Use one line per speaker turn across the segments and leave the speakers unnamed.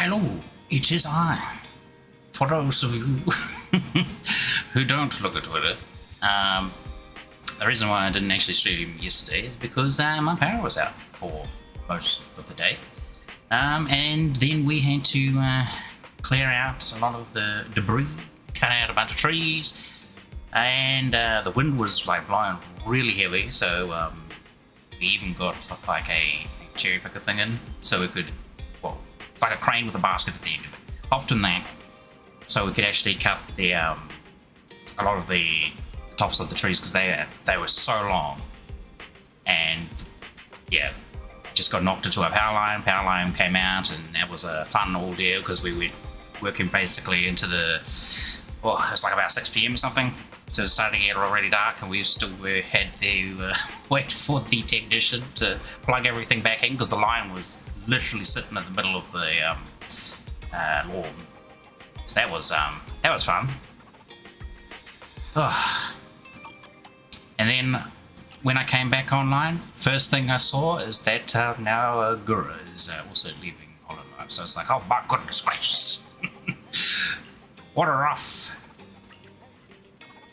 Hello, it is I. For those of you who don't look at Twitter, the reason why I didn't actually stream yesterday is because my power was out for most of the day. And then we had to clear out a lot of the debris, cut out a bunch of trees, and the wind was like blowing really heavy, so we even got like a cherry picker thing in, so we could, well, like a crane with a basket at the end of it. Hopped in that, so we could actually cut the a lot of the tops of the trees because they were so long, and yeah, just got knocked into a power line. Power line came out, and that was a fun ordeal because we were working basically into the, well, it's like about 6 p.m. or something. So it started to get already dark, and we still had to wait for the technician to plug everything back in because the line was literally sitting in the middle of the lawn. So that was fun. And then when I came back online, first thing I saw is that now Gura is also leaving Hololive. So it's like, oh my goodness gracious. What a rough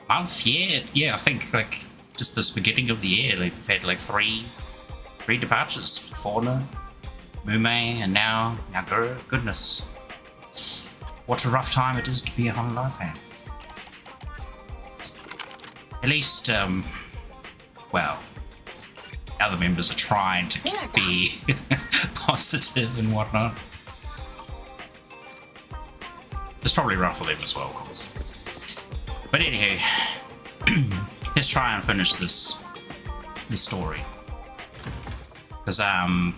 month. Yeah, I think like just this beginning of the year, like, we've had like three departures: Fauna, Mume, and now Gura. Goodness, what a rough time it is to be a Hololive fan. At least, well, other members are trying to be positive and whatnot. It's probably rough for them as well, of course. But anywho, let's try and finish this story. Because I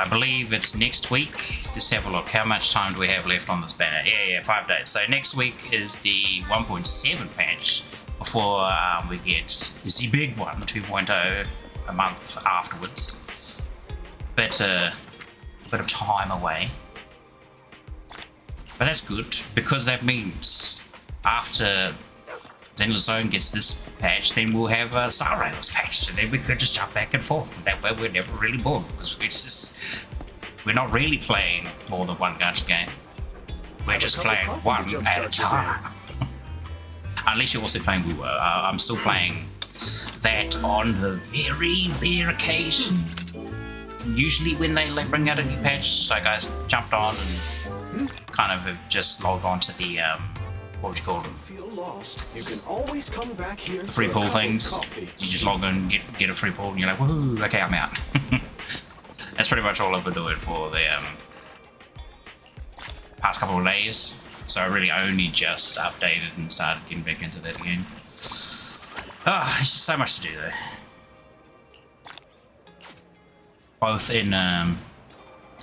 believe it's next week. Just have a look. How much time do we have left on this banner? Yeah, 5 days. So next week is the 1.7 patch before we get the big one, 2.0, a month afterwards. But a bit of time away. But that's good, because that means after Zenless Zone gets this patch, then we'll have a Star Rails patch, and then we could just jump back and forth. And that way we're never really bored, because we're not really playing more than one gacha game. We're just playing one at a time. Unless you're also playing Wuwa. I'm still playing that on the very rare occasion. Usually when they bring out a new patch, like I jumped on and kind of have just logged on to the what would you call them?
Feel lost. You can always come back here.
The free pull things. You just log in, get a free pull, and you're like, woohoo! Okay, I'm out. That's pretty much all I've been doing for the past couple of days. So I really only just updated and started getting back into that again. It's just so much to do though. Both in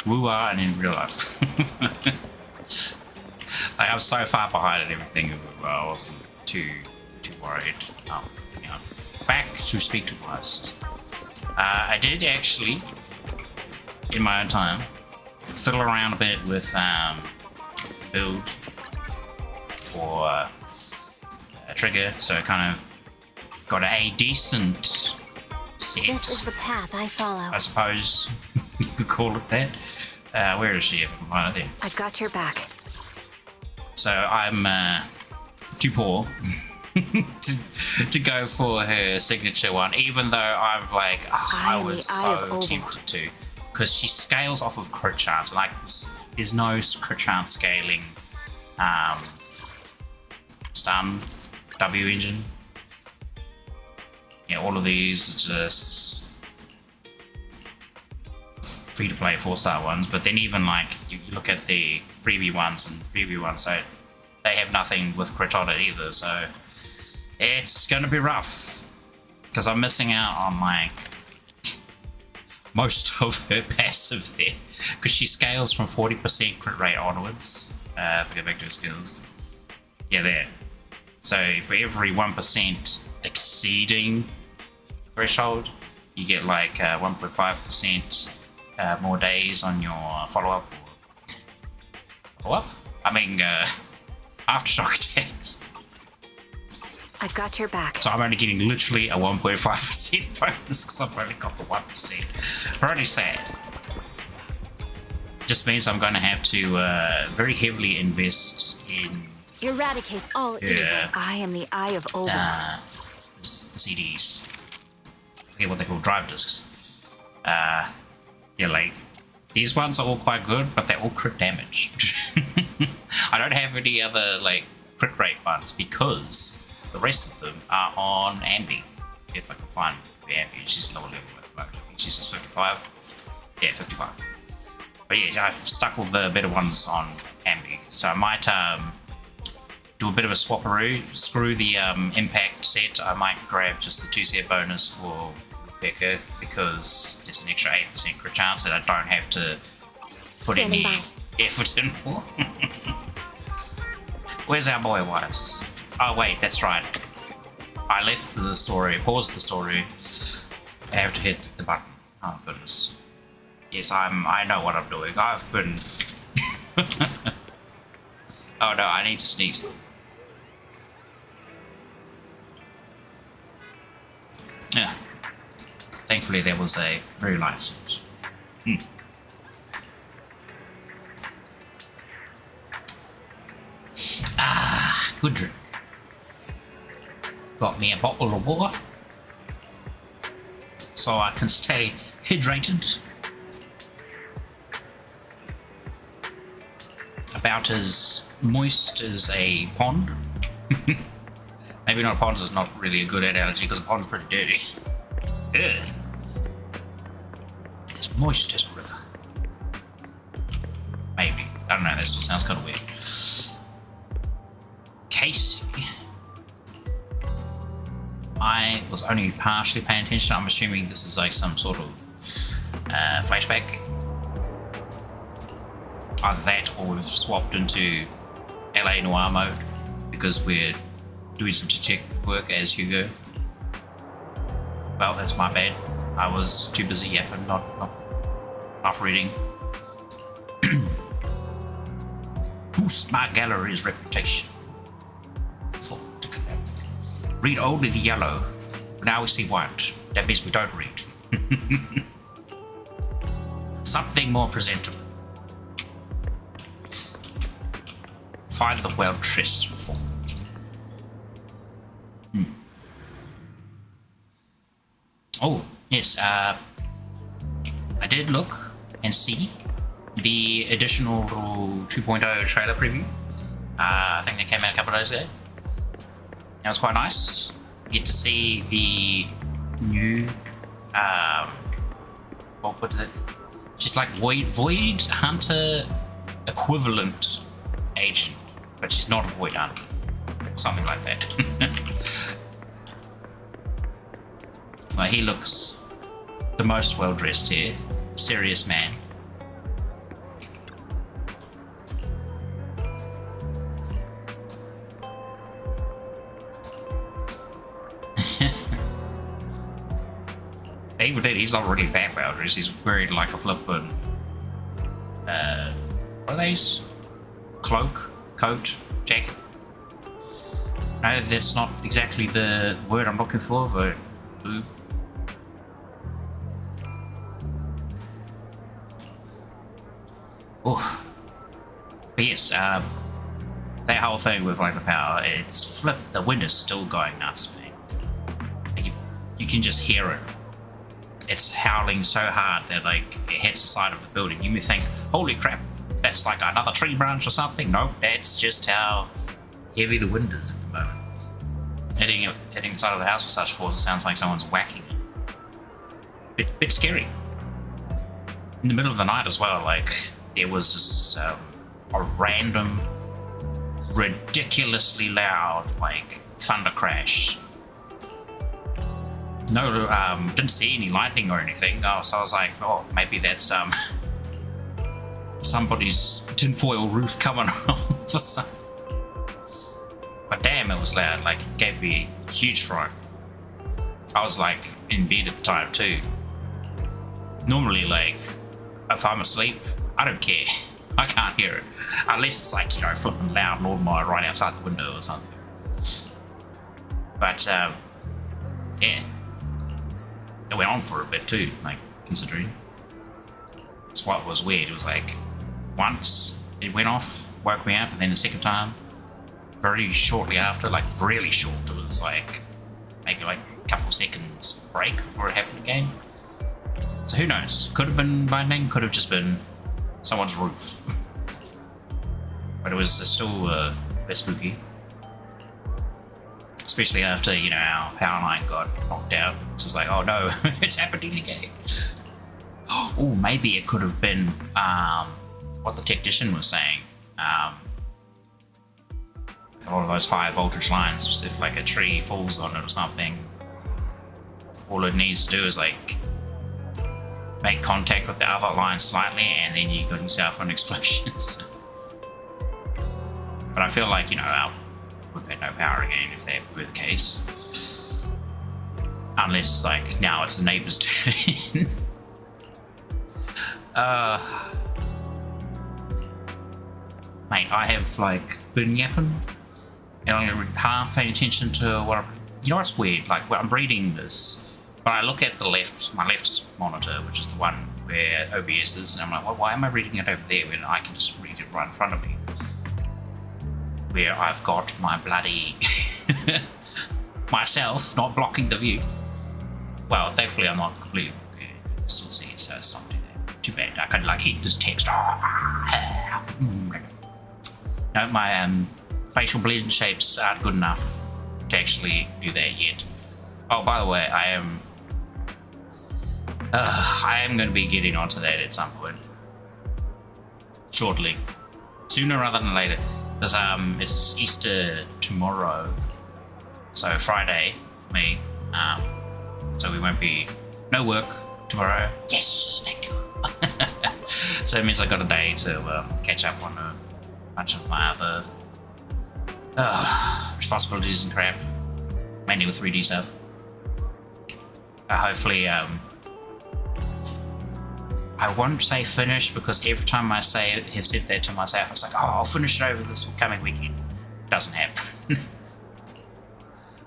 Wuwa and in real life. Like, I'm so far behind in everything in Wuwa, I wasn't too worried. You know, back to speak to West. I did actually, in my own time, fiddle around a bit with build for a trigger, so I kind of got a decent set.
This is the path I follow.
I suppose you could call it that. Where is she? If I can find it there.
I've got your back.
So I'm too poor to go for her signature one, even though I'm like, I was so tempted to, because she scales off of crit chance. Like, there's no crit chance scaling stun W engine. Yeah, all of these are just free to play 4-star ones, but then even like you look at the freebie ones and freebie ones, so they have nothing with crit on it either, so it's gonna be rough because I'm missing out on like most of her passive there, because she scales from 40% crit rate onwards. If I go back to her skills, yeah, there. So for every 1% exceeding threshold, you get like 1.5% more days on your follow-up. I mean, aftershock attacks.
I've got your back.
So I'm only getting literally a 1.5% bonus because I've only got the 1%. Pretty sad. Just means I'm going to have to very heavily invest in
Eradicate all evil. I am the Eye of Odin.
the CDs. I forget what they call, drive discs. Yeah, like these ones are all quite good, but they're all crit damage. I don't have any other like crit rate ones because the rest of them are on Ambi. If I can find Ambi, she's lower level at the moment. I think she's just 55. Yeah, 55. But yeah, I've stuck with the better ones on Ambi, so I might do a bit of a swapperoo, screw the impact set. I might grab just the 2 set bonus for Becca because it's an extra 8% crit chance that I don't have to put any effort in for. Where's our boy Wattis? Oh wait, that's right. I left the story, paused the story. I have to hit the button. Oh goodness. Yes, I know what I'm doing. I've been... Oh no, I need to sneeze. Yeah. Thankfully there was a very light source. Ah, good drink. Got me a bottle of water so I can stay hydrated. About as moist as a pond. Maybe not a pond is not really a good analogy because a pond's pretty dirty. Ugh. As moist as a river. Maybe. I don't know, that still sounds kind of weird. Casey. I was only partially paying attention. I'm assuming this is like some sort of flashback. Either that or we've swapped into LA Noir mode because we're doing some detective work as Hugo. Well, that's my bad. I was too busy yapping, not reading. Boost my gallery's reputation. Read only the yellow. Now we see white. That means we don't read. Something more presentable. Find the well-dressed form. Oh, yes, I did look and see the additional 2.0 trailer preview. I think they came out a couple of days ago. It was quite nice. Get to see the new, what is it? She's like Void Hunter equivalent agent, but she's not a Void Hunter. Something like that. Well, he looks the most well dressed here. Serious man. Even then, he's not really that well dressed. He's wearing like a flippin' what are these? Cloak, coat, jacket. No, that's not exactly the word I'm looking for, but oh, but yes, that whole thing with like the power, it's flipped. The wind is still going nuts, man. Like, you can just hear it. It's howling so hard that like it hits the side of the building. You may think, holy crap, that's like another tree branch or something. Nope, that's just how heavy the wind is at the moment. Hitting the side of the house with such force, it sounds like someone's whacking it. Bit scary. In the middle of the night as well, like there was just a random, ridiculously loud like thunder crash. No, didn't see any lightning or anything. So I was like, oh, maybe that's somebody's tinfoil roof coming off or something. But damn, it was loud. Like, it gave me a huge fright. I was like in bed at the time too. Normally, like, if I'm asleep, I don't care. I can't hear it. Unless it's like, you know, flipping loud lawnmower right outside the window or something. But, yeah. It went on for a bit too, like, considering. That's what was weird. It was like once it went off, woke me up, and then the second time, very shortly after, like really short, it was like maybe like a couple seconds break before it happened again. So who knows? Could have been lightning, could have just been someone's roof. But it was still a bit spooky. Especially after, you know, our power line got knocked out. It's just like, oh no, it's happening again. Oh, maybe it could have been what the technician was saying. A lot of those high voltage lines, if like a tree falls on it or something, all it needs to do is like make contact with the other line slightly, and then you got yourself an explosion. But I feel like, you know, we've had no power again if that were the case. Unless, like, now it's the neighbour's turn. Mate, I have, like, been yapping and only half paying attention to what I'm... You know what's weird? Like, when I'm reading this, but I look at my left monitor, which is the one where OBS is, and I'm like, well, why am I reading it over there when I can just read it right in front of me? Where I've got my bloody myself not blocking the view. Well, thankfully I'm not completely still see it, so it's not too bad. I could like hit this text. No, my facial blend shapes aren't good enough to actually do that yet. Oh, by the way, I am going to be getting onto that at some point shortly, sooner rather than later. Because it's Easter tomorrow, so Friday for me. So we won't be no work tomorrow. Yes, thank you. So it means I got a day to catch up on a bunch of my other responsibilities and crap, mainly with 3D stuff. Hopefully, I won't say finish, because every time I have said that to myself, it's like, oh, I'll finish it over this coming weekend. Doesn't happen.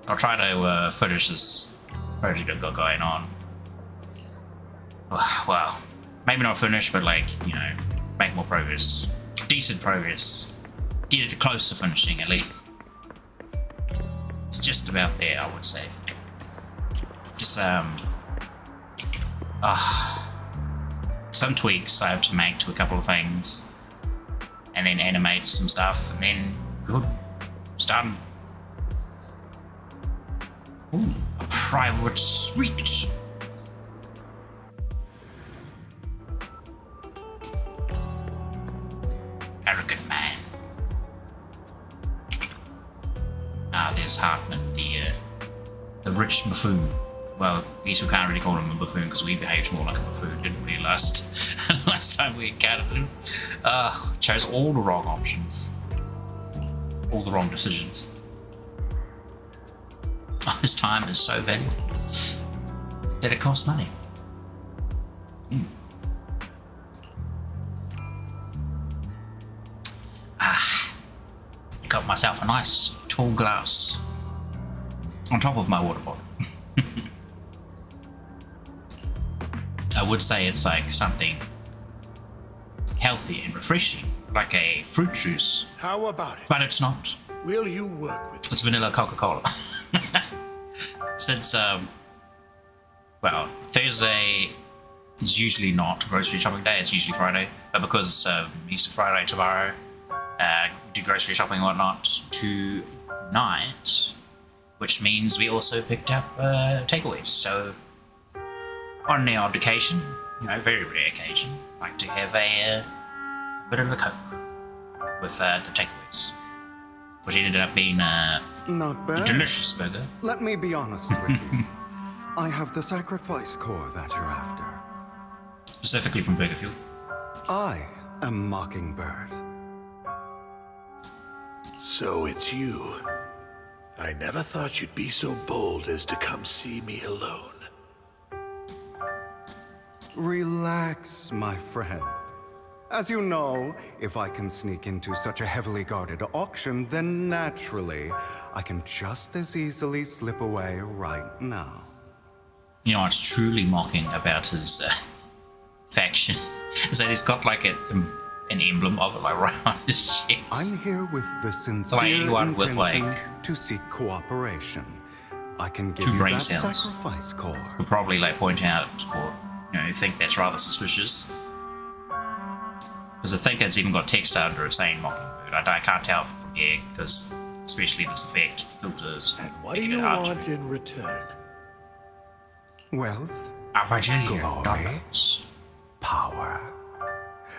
I'll try to finish this project I've got going on. Well, maybe not finish, but like, you know, make more progress. Decent progress. Get it close to finishing at least. It's just about there, I would say. Just, some tweaks I have to make to a couple of things, and then animate some stuff, and then good, it's done. Ooh, a private suite. Arrogant man. There's Hartman, the rich buffoon. Well, I guess we can't really call him a buffoon because we behaved more like a buffoon, didn't we, last time we encountered him? Chose all the wrong options. All the wrong decisions. His time is so valuable that it costs money. Got myself a nice tall glass on top of my water bottle. I would say it's like something healthy and refreshing, like a fruit juice.
How about it?
But it's not.
Will you work with me?
It's vanilla Coca-Cola. Since, well, Thursday is usually not grocery shopping day, it's usually Friday. But because Easter Friday tomorrow, do grocery shopping and whatnot tonight, which means we also picked up takeaways. So on the odd occasion, you know, very rare occasion, I like to have a bit of a Coke with the takeaways, which ended up being
Not bad.
a delicious burger.
Let me be honest with you. I have the sacrifice core that you're after.
Specifically from Burger Fuel.
I am Mockingbird.
So it's you. I never thought you'd be so bold as to come see me alone.
Relax, my friend. As you know, if I can sneak into such a heavily guarded auction, then naturally, I can just as easily slip away right now.
You know what's truly mocking about his faction is that he's got like an an emblem of it, like right on his chest.
I'm here with the sincere
like anyone with,
intention
like,
to seek cooperation. I can give
two
you
brain
that
cells.
sacrifice core.
Could probably like point out or think that's rather suspicious. Because I think it's even got text under it saying Mockingbird. I can't tell from here because especially this effect filters.
And what do you want in return?
Wealth,
A bajillion
glory,
dollars.
power.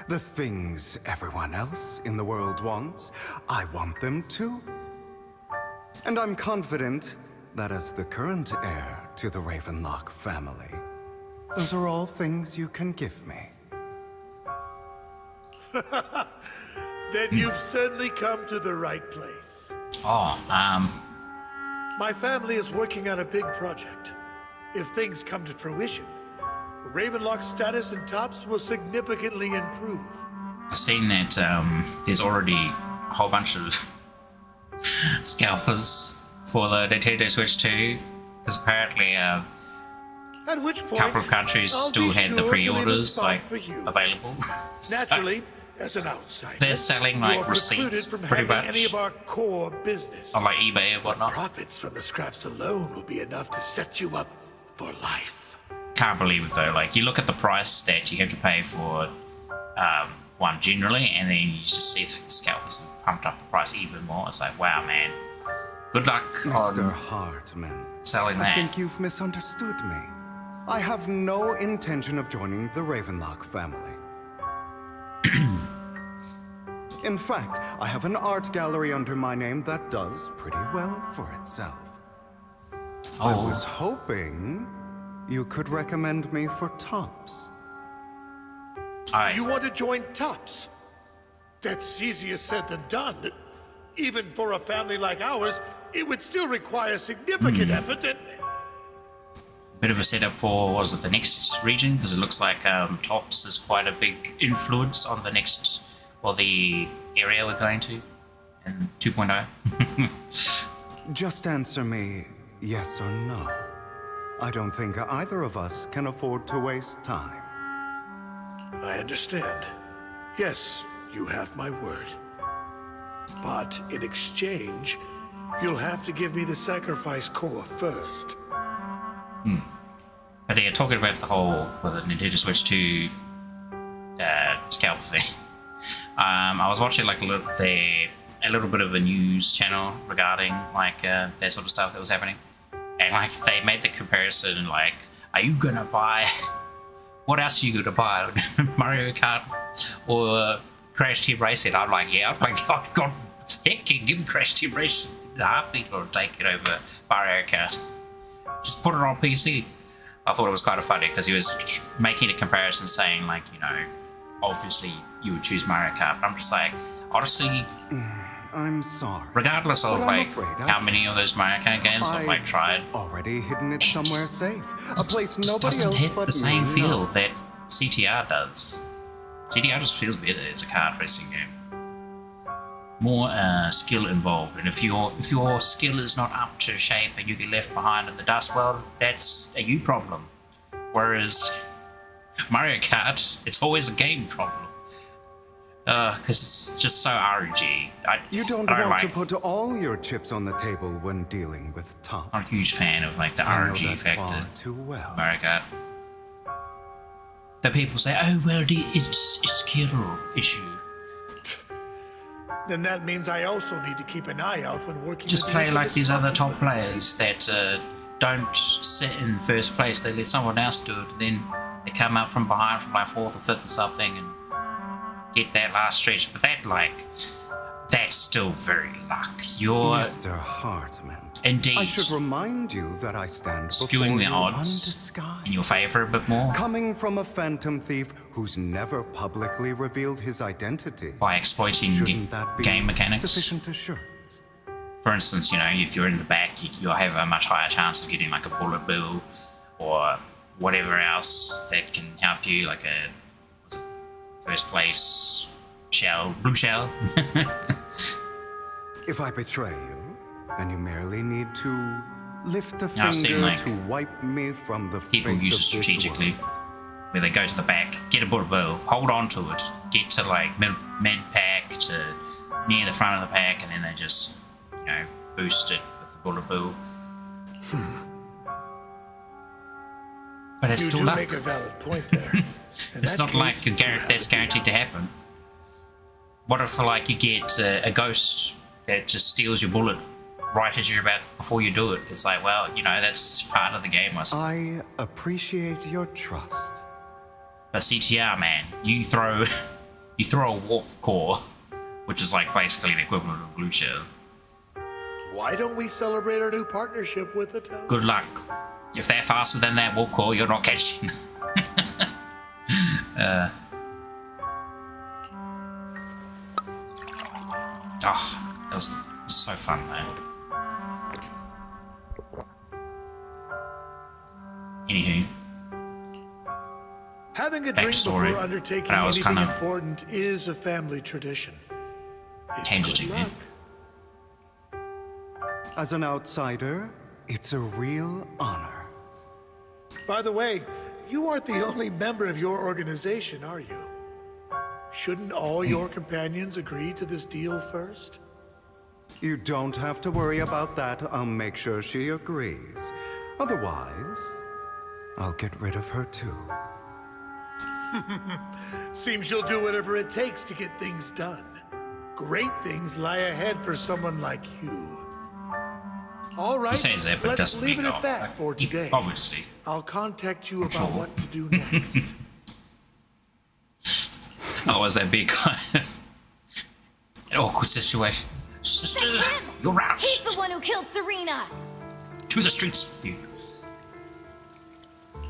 The things everyone else in the world wants, I want them too. And I'm confident that as the current heir to the Ravenlock family, those are all things you can give me.
Then you've certainly come to the right place.
Oh,
My family is working on a big project. If things come to fruition, Ravenlock's status in Tops will significantly improve.
I've seen that there's already a whole bunch of scalpers for the Nintendo Switch 2, because apparently
At which
a
point,
couple of countries
I'll
still
be
had the
sure to leave a
pre-orders
spot
like
for you.
available. So
Naturally, as an outsider,
they're selling
you are
like
precluded
receipts
from
pretty
having
much
any of our core business.
on like eBay and whatnot.
Profits from the scraps alone will be enough to set you up for life.
Can't believe it though. Like you look at the price that you have to pay for one generally, and then you just see the scalpers have pumped up the price even more. It's like, wow, man. Good luck
Mr.
on
Hartman,
selling
I
that.
think you've misunderstood me. I have no intention of joining the Ravenlock family. In fact, I have an art gallery under my name that does pretty well for itself. I
Oh,
was hoping you could recommend me for Tops.
You want to join Tops? That's easier said than done. Even for a family like ours, it would still require significant effort and...
bit of a setup for, what was it, the next region? Because it looks like Tops is quite a big influence on the next, or the area we're going to in 2.0.
Just answer me yes or no. I don't think either of us can afford to waste time.
I understand. Yes, you have my word. But in exchange, you'll have to give me the sacrifice core first.
But they're talking about the whole, with the Nintendo Switch 2 scalp thing. I was watching like a little bit of a news channel regarding like that sort of stuff that was happening, and like they made the comparison like, are you gonna buy? What else are you gonna buy? Mario Kart or Crash Team Racing? I'm like, yeah. I'm like, oh god, heck, you give me Crash Team Racing in a heartbeat or take it over Mario Kart. Just put it on PC. I thought it was kind of funny because he was making a comparison saying like, obviously you would choose Mario Kart. But I'm just like, honestly,
I'm sorry.
regardless of
But I'm
like
afraid I
how many of those Mario Kart games I've like tried,
already hidden it somewhere
just-
safe. A place
just
nobody
doesn't
else
hit
but
the same
me
feel
knows.
that CTR does. CTR just feels better as a kart racing game. More skill involved, and if your skill is not up to shape and you get left behind in the dust, well, that's a you problem. Whereas Mario Kart, it's always a game problem. Because it's just so RNG.
You don't
I
want to
like,
put all your chips on the table when dealing with Tops.
I'm a huge fan of like the
I know
RNG
that
factor.
far too well.
Mario Kart. The people say, oh well, it's a skill issue.
Then that means I also need to keep an eye out when working.
Just
with
play
the
like these other top
department.
players that don't sit in first place. They let someone else do it. Then they come up from behind from like fourth or fifth or something and get that last stretch. But that's still very luck. You're
Mr. Hartman,
indeed
I should remind you that I stand before
skewing the
you
odds
undisguised.
in your favor a bit more
Coming from a phantom thief who's never publicly revealed his identity.
by exploiting
Shouldn't that be
game mechanics.
sufficient assurance?
For instance, if you're in the back, you'll have a much higher chance of getting like a bullet bill or whatever else that can help you, like first place blue shell.
If I betray you, then you merely need to lift a
I've seen,
finger
like,
to wipe me from the
People
face
use it
of this
strategically,
world.
where they go to the back, get a bullet bill, hold on to it, get to like mid pack to near the front of the pack, and then they just, you know, boost it with the bullet bill. But it's still
You do
luck.
make a valid point there. In
It's
that
not like
case,
you're
you have
that's
it the
guaranteed to happen. What if like you get a ghost that just steals your bullet right as you're before you do it? It's like, well, you know, that's part of the game, I suppose.
I appreciate your trust.
But CTR, man, you throw a warp core, which is like basically the equivalent of glue shell.
Why don't we celebrate our new partnership with the town?
Good luck. If they're faster than that warp core, you're not catching. Oh, that was so fun, man. Anywho,
Having a
back to
drink
story.
before undertaking
But I was
anything
kinda
important is a family tradition. It's
Tangent,
good
man.
luck.
As an outsider, it's a real honor.
By the way, you aren't the only member of your organization, are you? Shouldn't all your companions agree to this deal first?
You don't have to worry about that. I'll make sure she agrees. Otherwise, I'll get rid of her too.
Seems you'll do whatever it takes to get things done. Great things lie ahead for someone like you. All right,
he says that, but
let's
doesn't
leave
mean
it at that for today.
Obviously.
I'll contact you about
sure.
what to do next.
Otherwise, that'd be kind of an awkward situation. Sister,
That's him!
you're out.
He's the one who killed Serena!
To the streets with you.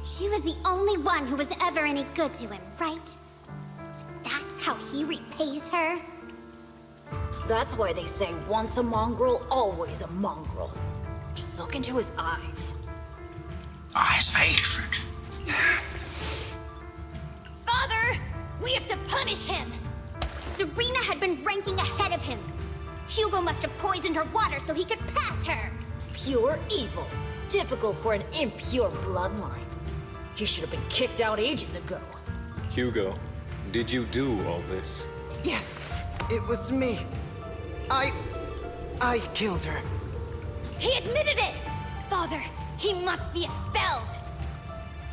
She was the only one who was ever any good to him, right? That's how he repays her?
That's why they say once a mongrel, always a mongrel. Just look into his eyes.
Eyes of hatred.
Father! We have to punish him!
Serena had been ranking ahead of him. Hugo must have poisoned her water so he could pass her.
Pure evil. Typical for an impure bloodline. He should have been kicked out ages ago.
Hugo, did you do all this?
Yes, it was me. I killed her.
He admitted it! Father, he must be expelled!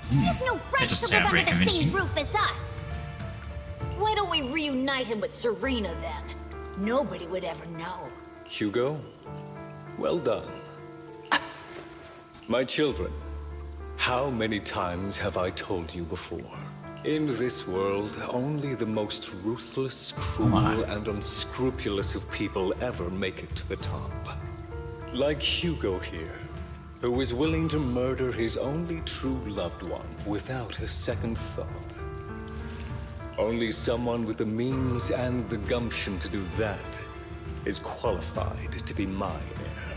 He has no right
doesn't
to
sound
live
very
under the same
convincing.
roof as us.
Why don't we reunite him with Serena then? Nobody would ever know.
Hugo, well done. My children, how many times have I told you before? In this world, only the most ruthless, cruel, and unscrupulous of people ever make it to the top. Like Hugo here, who was willing to murder his only true loved one without a second thought. Only someone with the means and the gumption to do that is qualified to be my heir.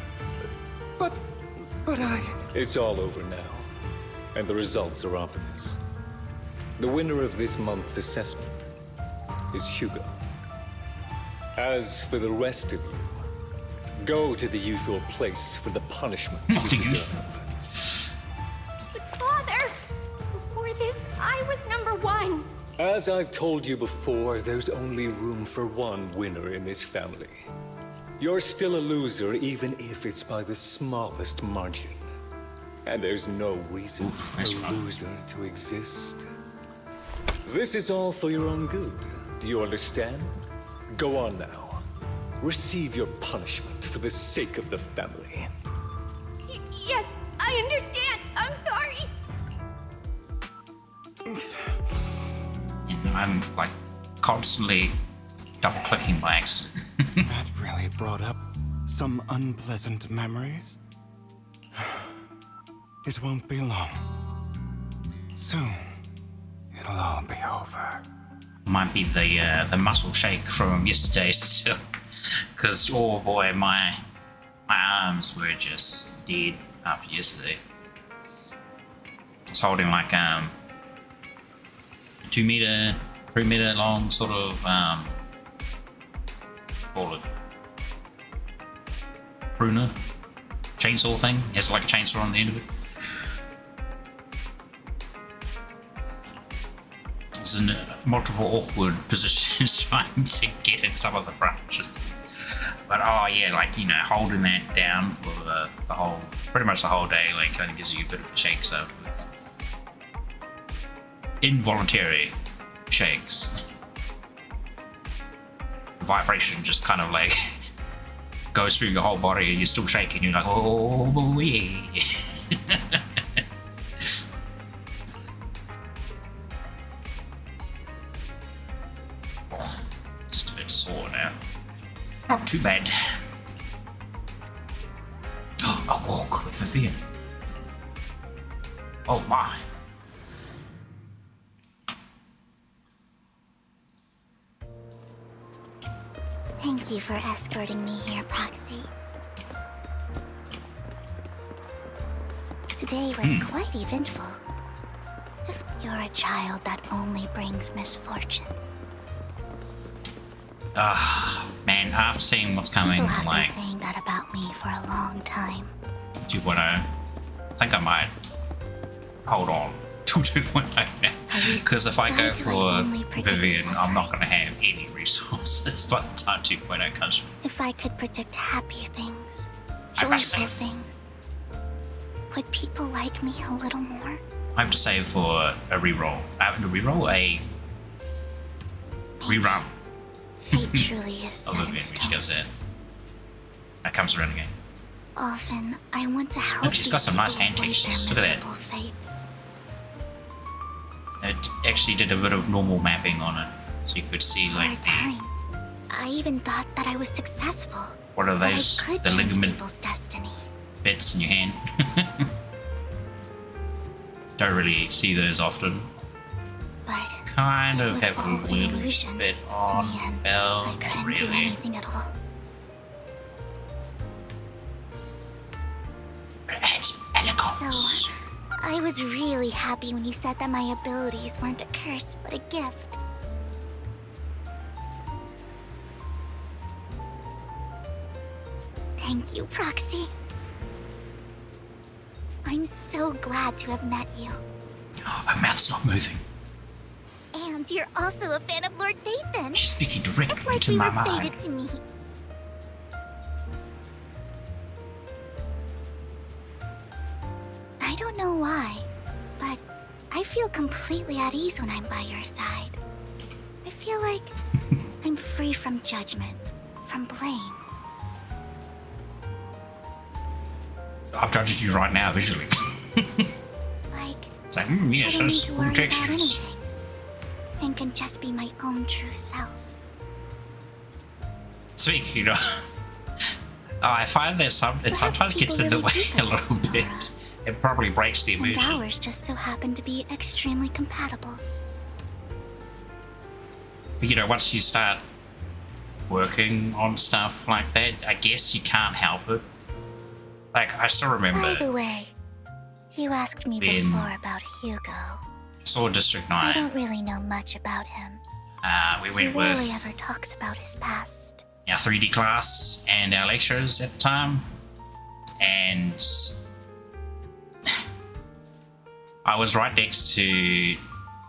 But I...
It's all over now, and the results are obvious. The winner of this month's assessment is Hugo. As for the rest of you, go to the usual place for the punishment you
Not the
deserve.
usual.
But Father, before this, I was number one.
As I've told you before, there's only room for one winner in this family. You're still a loser, even if it's by the smallest margin. And there's no reason
Oof,
for
that's
a
rough.
loser to exist. This is all for your own good. Do you understand? Go on now. Receive your punishment for the sake of the family.
Yes, I understand. I'm sorry.
And I'm like constantly double clicking by accident.
That really brought up some unpleasant memories. It won't be long. Soon, it'll all be over.
Might be the muscle shake from yesterday still, because oh boy, my arms were just dead after yesterday. I was holding like 2 meter, 3 meter long sort of call it pruner chainsaw thing. It has like a chainsaw on the end of it. was in multiple awkward positions trying to get at some of the branches. But oh yeah, like, you know, holding that down for the whole, pretty much the whole day, like, kind of gives you a bit of a shakes afterwards. Involuntary shakes. The vibration just kind of like goes through your whole body and you're still shaking. You're like, oh yeah. Oh, just a bit sore now. Not too bad. A walk with Vivian. Oh my.
Thank you for escorting me here, Proxy. Today was quite eventful. If you're a child that only brings misfortune.
Man, after seeing what's coming,
People have
like
been saying that about me for a long time.
2.0, I think I might hold on to 2.0 now. Because if I go for Vivian, I'm not going to have any resources by the time 2.0 comes from.
If I could predict happy things,
I must
joyful
save.
things, would people like me a little more?
I have to save for a reroll. A rerun
Fate truly is
of
set in
Vivian, which
stone.
goes in. That comes around again.
Often, I want to help
Look, she's got
these
some nice
people
hand
avoid
textures.
their
Look at that.
miserable fates.
It actually did a bit of normal mapping on it, so you could see
For
like
a time, I even thought that I was successful.
what are
That
those,
I could
the
change
ligament
people's destiny.
bits in your hand. Don't really see those often.
But
Kind
it
of
was
have
all
a
an
little
illusion.
bit
In
on
the end,
Bell,
I couldn't do
really.
anything at all.
It's elegance.
So, I was really happy when you said that my abilities weren't a curse, but a gift. Thank you, Proxy. I'm so glad to have met you.
Her mouth's not moving.
And you're also a fan of Lord Phaethon.
She's speaking
It's
directly
like
to
we
my
were
mind.
fated to meet. I don't know why, but I feel completely at ease when I'm by your side. I feel like I'm free from judgment, from blame.
I'm judging you right now visually.
Like,
It's like,
I
yes,
don't need
that's
to
cool
worry about
textures.
anything, and can just be my own true self.
Speaking of, I find that it
Perhaps
sometimes gets in
people
the way
really do
a little
possess an
bit.
aura.
It probably breaks the
And
immersion.
ours just so happen to be extremely compatible.
But you know, once you start working on stuff like that, I guess you can't help it. Like, I still remember
By the way, you asked me
Then-
before about Hugo.
I saw District
I
9.
don't really know much about him.
We
He
went
rarely
with
ever talks about his past.
our 3D class and our lecturers at the time. And I was right next to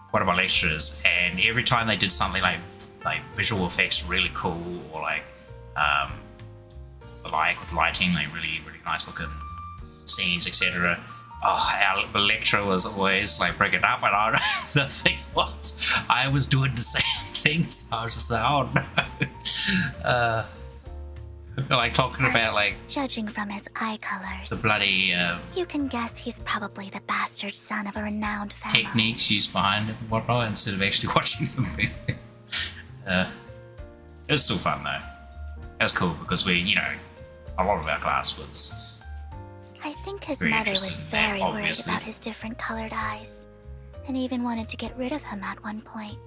one of my lecturers, and every time they did something like visual effects really cool, or like with lighting, like really nice looking scenes, etc. Oh, our lecturer was always like bring it up, and the thing was, I was doing the same things. I was just like, oh no. Like talking about like
Judging from his eye colors,
the bloody
you can guess he's probably the bastard son of a renowned family.
techniques used behind it and whatnot, instead of actually watching the movie. It was still fun though. It was cool because we, you know, a lot of our class was
I think his
Very
mother was
interesting,
very worried
obviously.
about his different colored eyes, and even wanted to get rid of him at one point.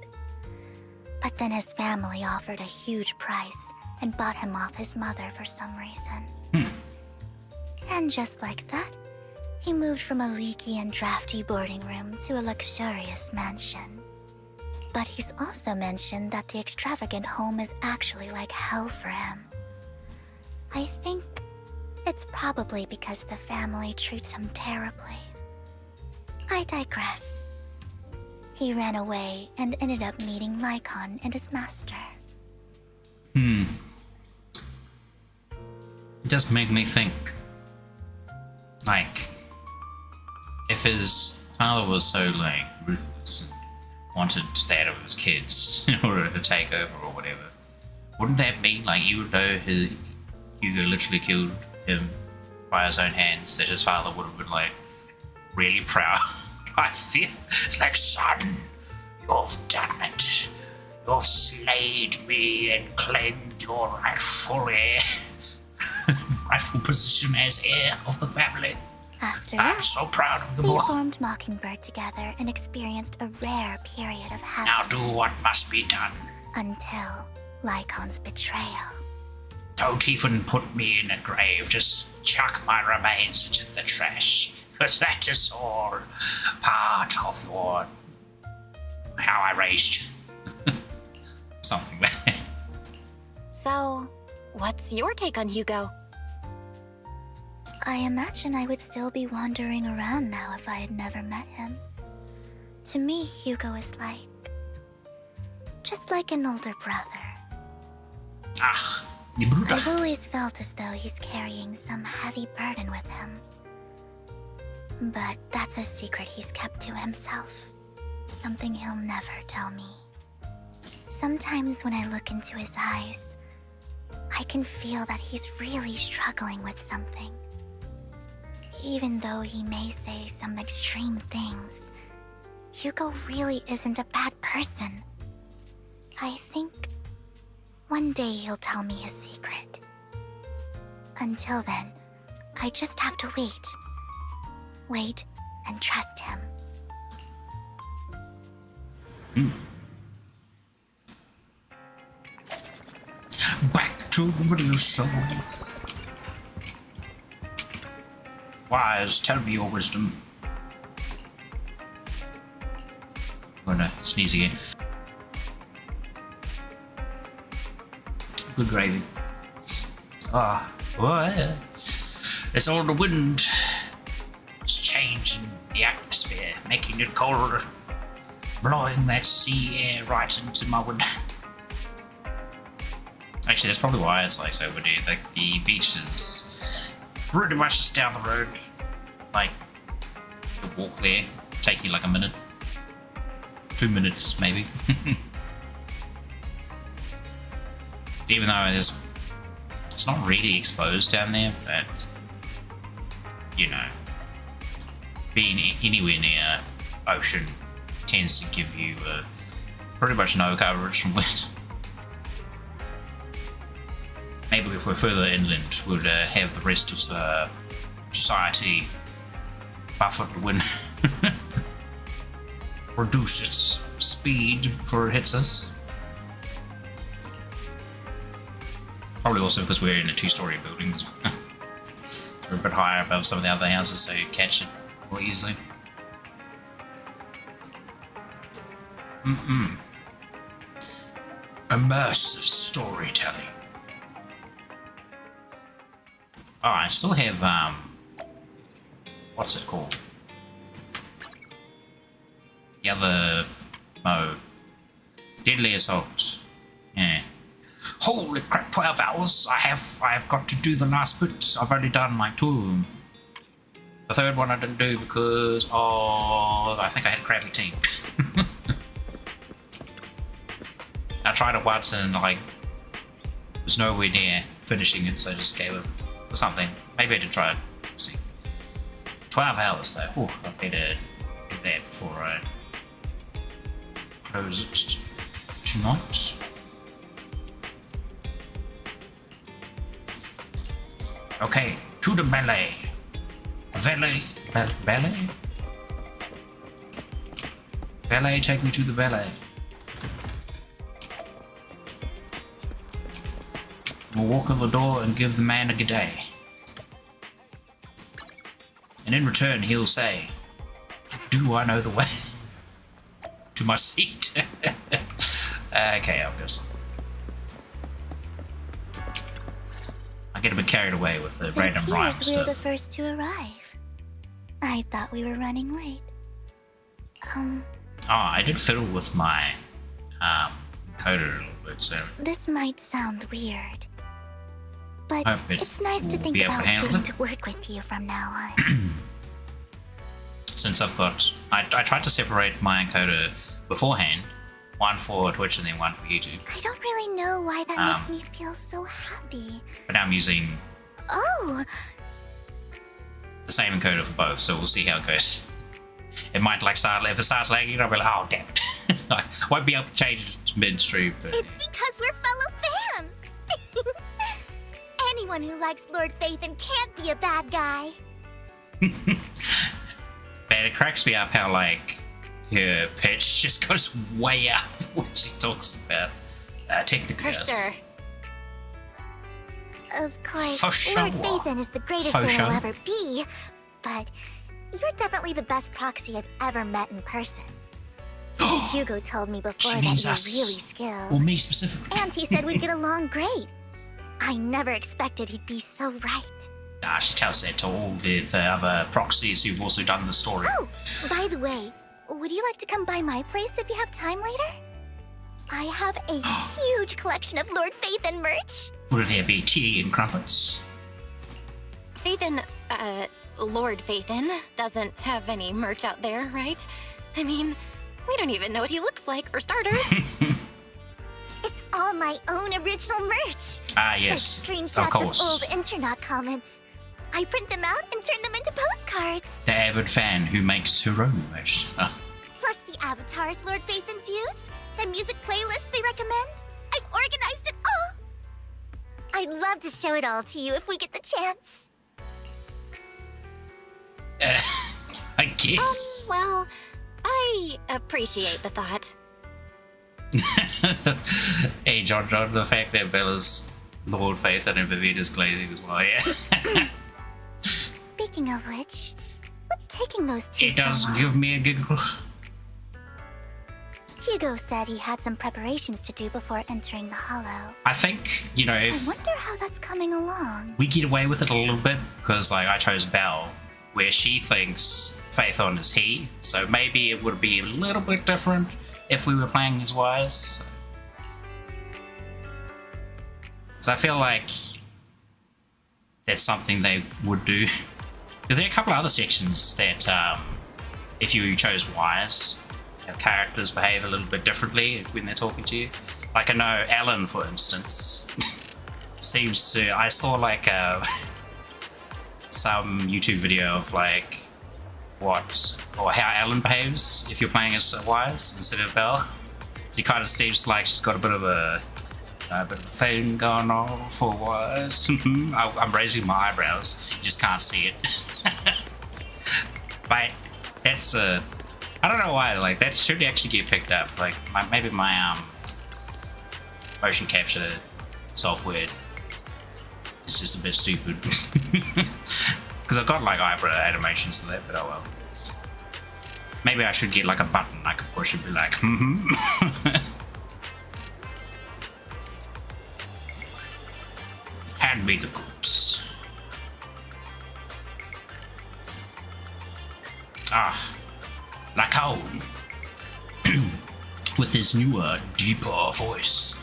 But then his family offered a huge price and bought him off his mother for some reason. And just like that, he moved from a leaky and drafty boarding room to a luxurious mansion. But he's also mentioned that the extravagant home is actually like hell for him. I think it's probably because the family treats him terribly. I digress. He ran away and ended up meeting Lycon and his master.
It does make me think, like, if his father was so, like, ruthless and wanted that of his kids in order to take over or whatever, wouldn't that mean, like, even though Hugo literally killed him by his own hands, that his father would have been, like, really proud? I feel it's like, son, you've done it. You've slayed me and claimed your rightful position as heir of the family.
After
I'm
that,
so proud of the
they
boy.
formed Mockingbird together and experienced a rare period of happiness.
Now do what must be done.
Until Lycon's betrayal.
Don't even put me in a grave. Just chuck my remains into the trash. Because that is all part of your... how I raised you. Something like that.
So, what's your take on Hugo?
I imagine I would still be wandering around now if I had never met him. To me, Hugo is like... just like an older brother.
Ah, die Bruder.
I've always felt as though he's carrying some heavy burden with him. But that's a secret he's kept to himself. Something he'll never tell me. Sometimes when I look into his eyes, I can feel that he's really struggling with something. Even though he may say some extreme things, Hugo really isn't a bad person. I think one day he'll tell me his secret. Until then, I just have to wait. Wait and trust him.
Back to the video story. Wise, tell me your wisdom. I'm gonna sneeze again. Good gravy. Ah, oh yeah. It's all the wind. It's changing the atmosphere, making it colder. Blowing that sea air right into my window. Actually, that's probably why it's like so windy. Like the beach is pretty much just down the road. Like the walk there take you like a minute, 2 minutes maybe. Even though it's not really exposed down there, but you know, being anywhere near ocean tends to give you pretty much no coverage from wind. Maybe if we're further inland, we'd have the rest of society buffer the wind, reduce its speed before it hits us. Probably also because we're in a 2-story building as well. So we're a bit higher above some of the other houses, so you catch it more easily. Immersive storytelling. Oh, I still have, what's it called? The other mode. Deadly Assault. Yeah. Holy crap, 12 hours. I've got to do the last bit. I've only done like 2 of them. The third one I didn't do because I think I had a crappy team. I tried it once and like was nowhere near finishing it, so I just gave it or something. Maybe I did try it. We'll see. 12 hours though. Oh, I better do that before I close it tonight. Okay, to the ballet. Valet? Valet, take me to the valet. We'll walk on the door and give the man a good day. And in return, he'll say, "Do I know the way to my seat?" Okay, I'll guess. I get a bit carried away with the random rhyme
we're
stuff.
the first to arrive. I thought we were running late.
Oh, I did fiddle with my coder a little bit, so
This might sound weird, but
hope
it's nice to think
be able
about
to handle
getting
it.
to work with you from now on.
Since I've got, I tried to separate my encoder beforehand, one for Twitch and then one for YouTube.
I don't really know why that makes me feel so happy.
But now I'm using
Oh,
the same encoder for both, so we'll see how it goes. It might like start, if it starts lagging, I'll be like, oh damn it. I won't be able to change it midstream, but
It's because we're fellow fans! Anyone who likes Lord Phaethon can't be a bad guy.
but it cracks me up how like her pitch just goes way up when she talks about technically
For sure.
of course,
For sure.
Lord Phaethon is the greatest
For
thing
sure.
I'll ever be, but you're definitely the best proxy I've ever met in person. Hugo told me before
She
that
means
you're
us.
really skilled.
Well, me specifically.
And he said we'd get along great. I never expected he'd be so right.
She tells that to all the other proxies who've also done the story.
Oh, by the way, would you like to come by my place if you have time later? I have a huge collection of Lord Phaethon merch.
Will there be tea and crumpets?
Phaethon, Lord Phaethon doesn't have any merch out there, right? I mean, we don't even know what he looks like, for starters.
It's all my own original merch.
Ah, yes,
Like
of
screenshots
course.
of old Internet comments. I print them out and turn them into postcards.
The avid fan who makes her own merch.
Plus the avatars Lord Phaethon's used, the music playlists they recommend. I've organized it all. I'd love to show it all to you if we get the chance.
I guess.
Well, I appreciate the thought.
Hey, John, the fact that Bella's Lord Phaethon and Vivita's glazing as well, yeah.
Speaking of which, what's taking those two
It
so
does
long?
give me a giggle.
Hugo said he had some preparations to do before entering the Hollow.
I think, you know,
I
if
wonder how that's coming along.
we get away with it a little bit, because, like, I chose Belle, where she thinks Phaethon is he, so maybe it would be a little bit different if we were playing as Wise. So I feel like that's something they would do. Because there are a couple of other sections that, if you chose Wise, characters behave a little bit differently when they're talking to you. Like I know Alan, for instance, seems to. I saw like some YouTube video of like what or how Alan behaves if you're playing as Wise instead of Belle. She kind of seems like she's got a bit of a thing going on for Wise. I'm raising my eyebrows. You just can't see it. But that's a. I don't know why, like, that should actually get picked up. Like, maybe my motion capture software is just a bit stupid. Because I've got, like, eyebrow animations and that, but oh well. Maybe I should get, like, a button I could push and be like, Hand me the goods. Ah. Lacan, with his newer, deeper voice.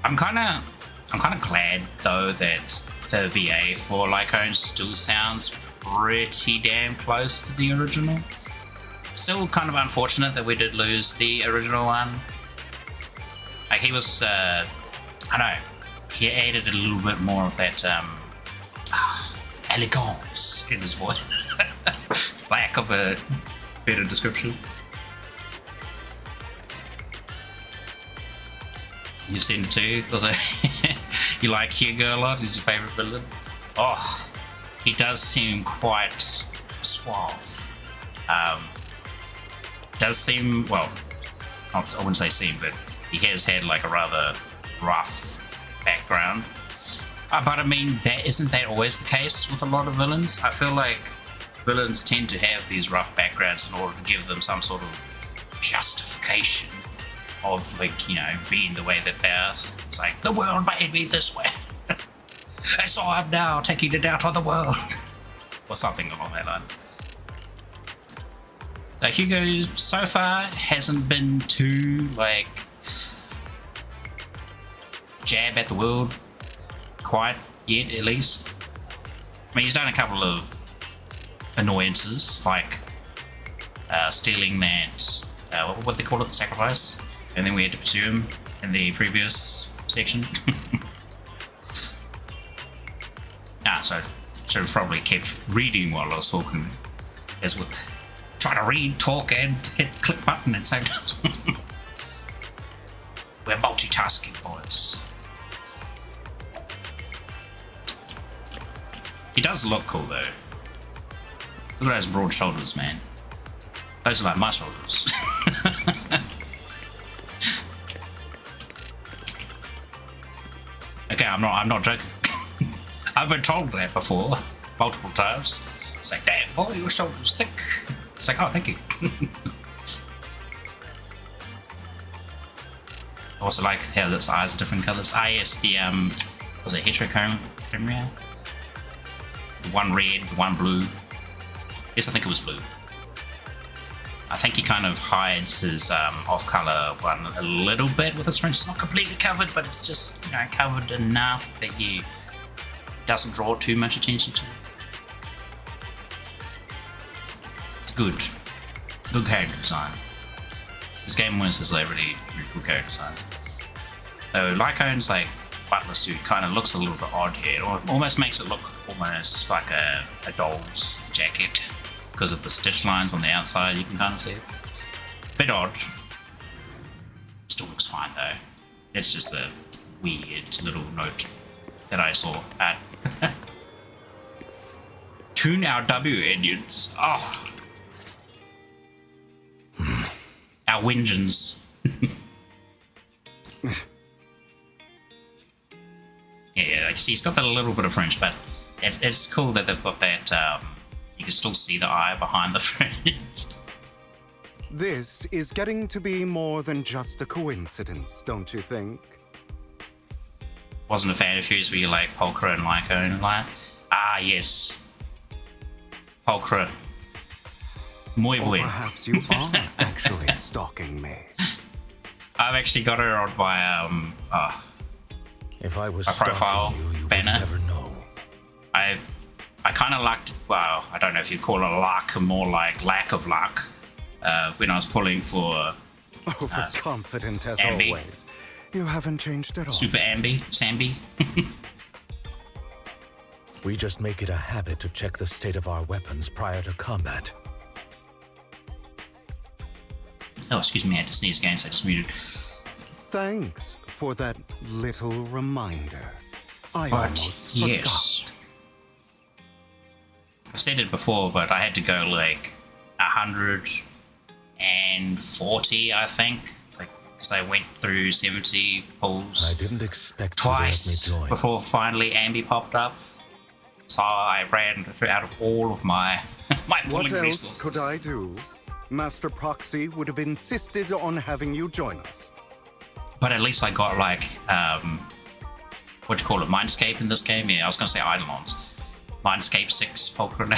I'm kind of glad though that the VA for Lycone still sounds pretty damn close to the original. Still kind of unfortunate that we did lose the original one. Like he was, I don't know, he added a little bit more of that elegance in his voice. Lack of a better description. You've seen it too? Also, you like Hugo a lot? He's your favourite villain? Oh, he does seem quite suave. Does seem, well, I wouldn't say seem, but he has had like a rather rough background. But I mean, isn't that always the case with a lot of villains? I feel like villains tend to have these rough backgrounds in order to give them some sort of justification of, like, you know, being the way that they are. It's like, the world made me this way. And so I'm now taking it out on the world. Or something along that line. Hugo so far hasn't been too like jab at the world quite yet, at least. I mean, he's done a couple of annoyances like stealing that what they call it, the sacrifice, and then we had to pursue him in the previous section. So I should have probably kept reading while I was talking, as with try to read, talk, and hit click button at the same time. We're multitasking, boys. He does look cool though. Look at those broad shoulders, man. Those are like my shoulders. Okay, I'm not joking. I've been told that before, multiple times. It's like, damn, boy, your shoulders thick. It's like, oh, thank you. I also like how its eyes are different colors. Ah, yes, the was it heterochromia? The one red, the one blue. Yes, I think it was blue. I think he kind of hides his off-color one a little bit with his fringe. It's not completely covered, but it's just, you know, covered enough that he doesn't draw too much attention to. It's good. Good character design. This game wins his really cool character designs. Though Lycone's like butler suit kind of looks a little bit odd here. It almost makes it look almost like a doll's jacket because of the stitch lines on the outside. You can kind of see it. Bit odd. Still looks fine though. It's just a weird little note that I saw at Tune our W engines. Oh. Our wingens. Yeah, like, see, he's got that a little bit of French, but it's cool that they've got that. You can still see the eye behind the French.
This is getting to be more than just a coincidence, don't you think?
Wasn't a fan of yours where you like Polka and Lycone and like, ah, yes. Polka. Muy
Or
buen.
perhaps you are actually stalking me.
I've actually got her on my
If I was
a profile
stalking you, you
banner.
would never know.
I kind of lucked. Well, I don't know if you call it luck, or more like lack of luck. When I was pulling for
Overconfident as
Ambi.
always. You haven't changed at all.
Super Sambi.
We just make it a habit to check the state of our weapons prior to combat.
Oh, excuse me, I had to sneeze again, so I just muted.
Thanks for that little reminder. I
But
almost
yes,
forgot.
I've said it before, but I had to go like 140, I think, like because I went through 70 pulls.
I didn't expect
twice
you to let me join.
before finally Ambi popped up. So I ran through out of all of my my
What
pulling
else
resources.
could I do? Master Proxy would have insisted on having you join us.
But at least I got like what do you call it, Mindscape in this game? Yeah, I was gonna say Eidolons. Mindscape 6 Polka.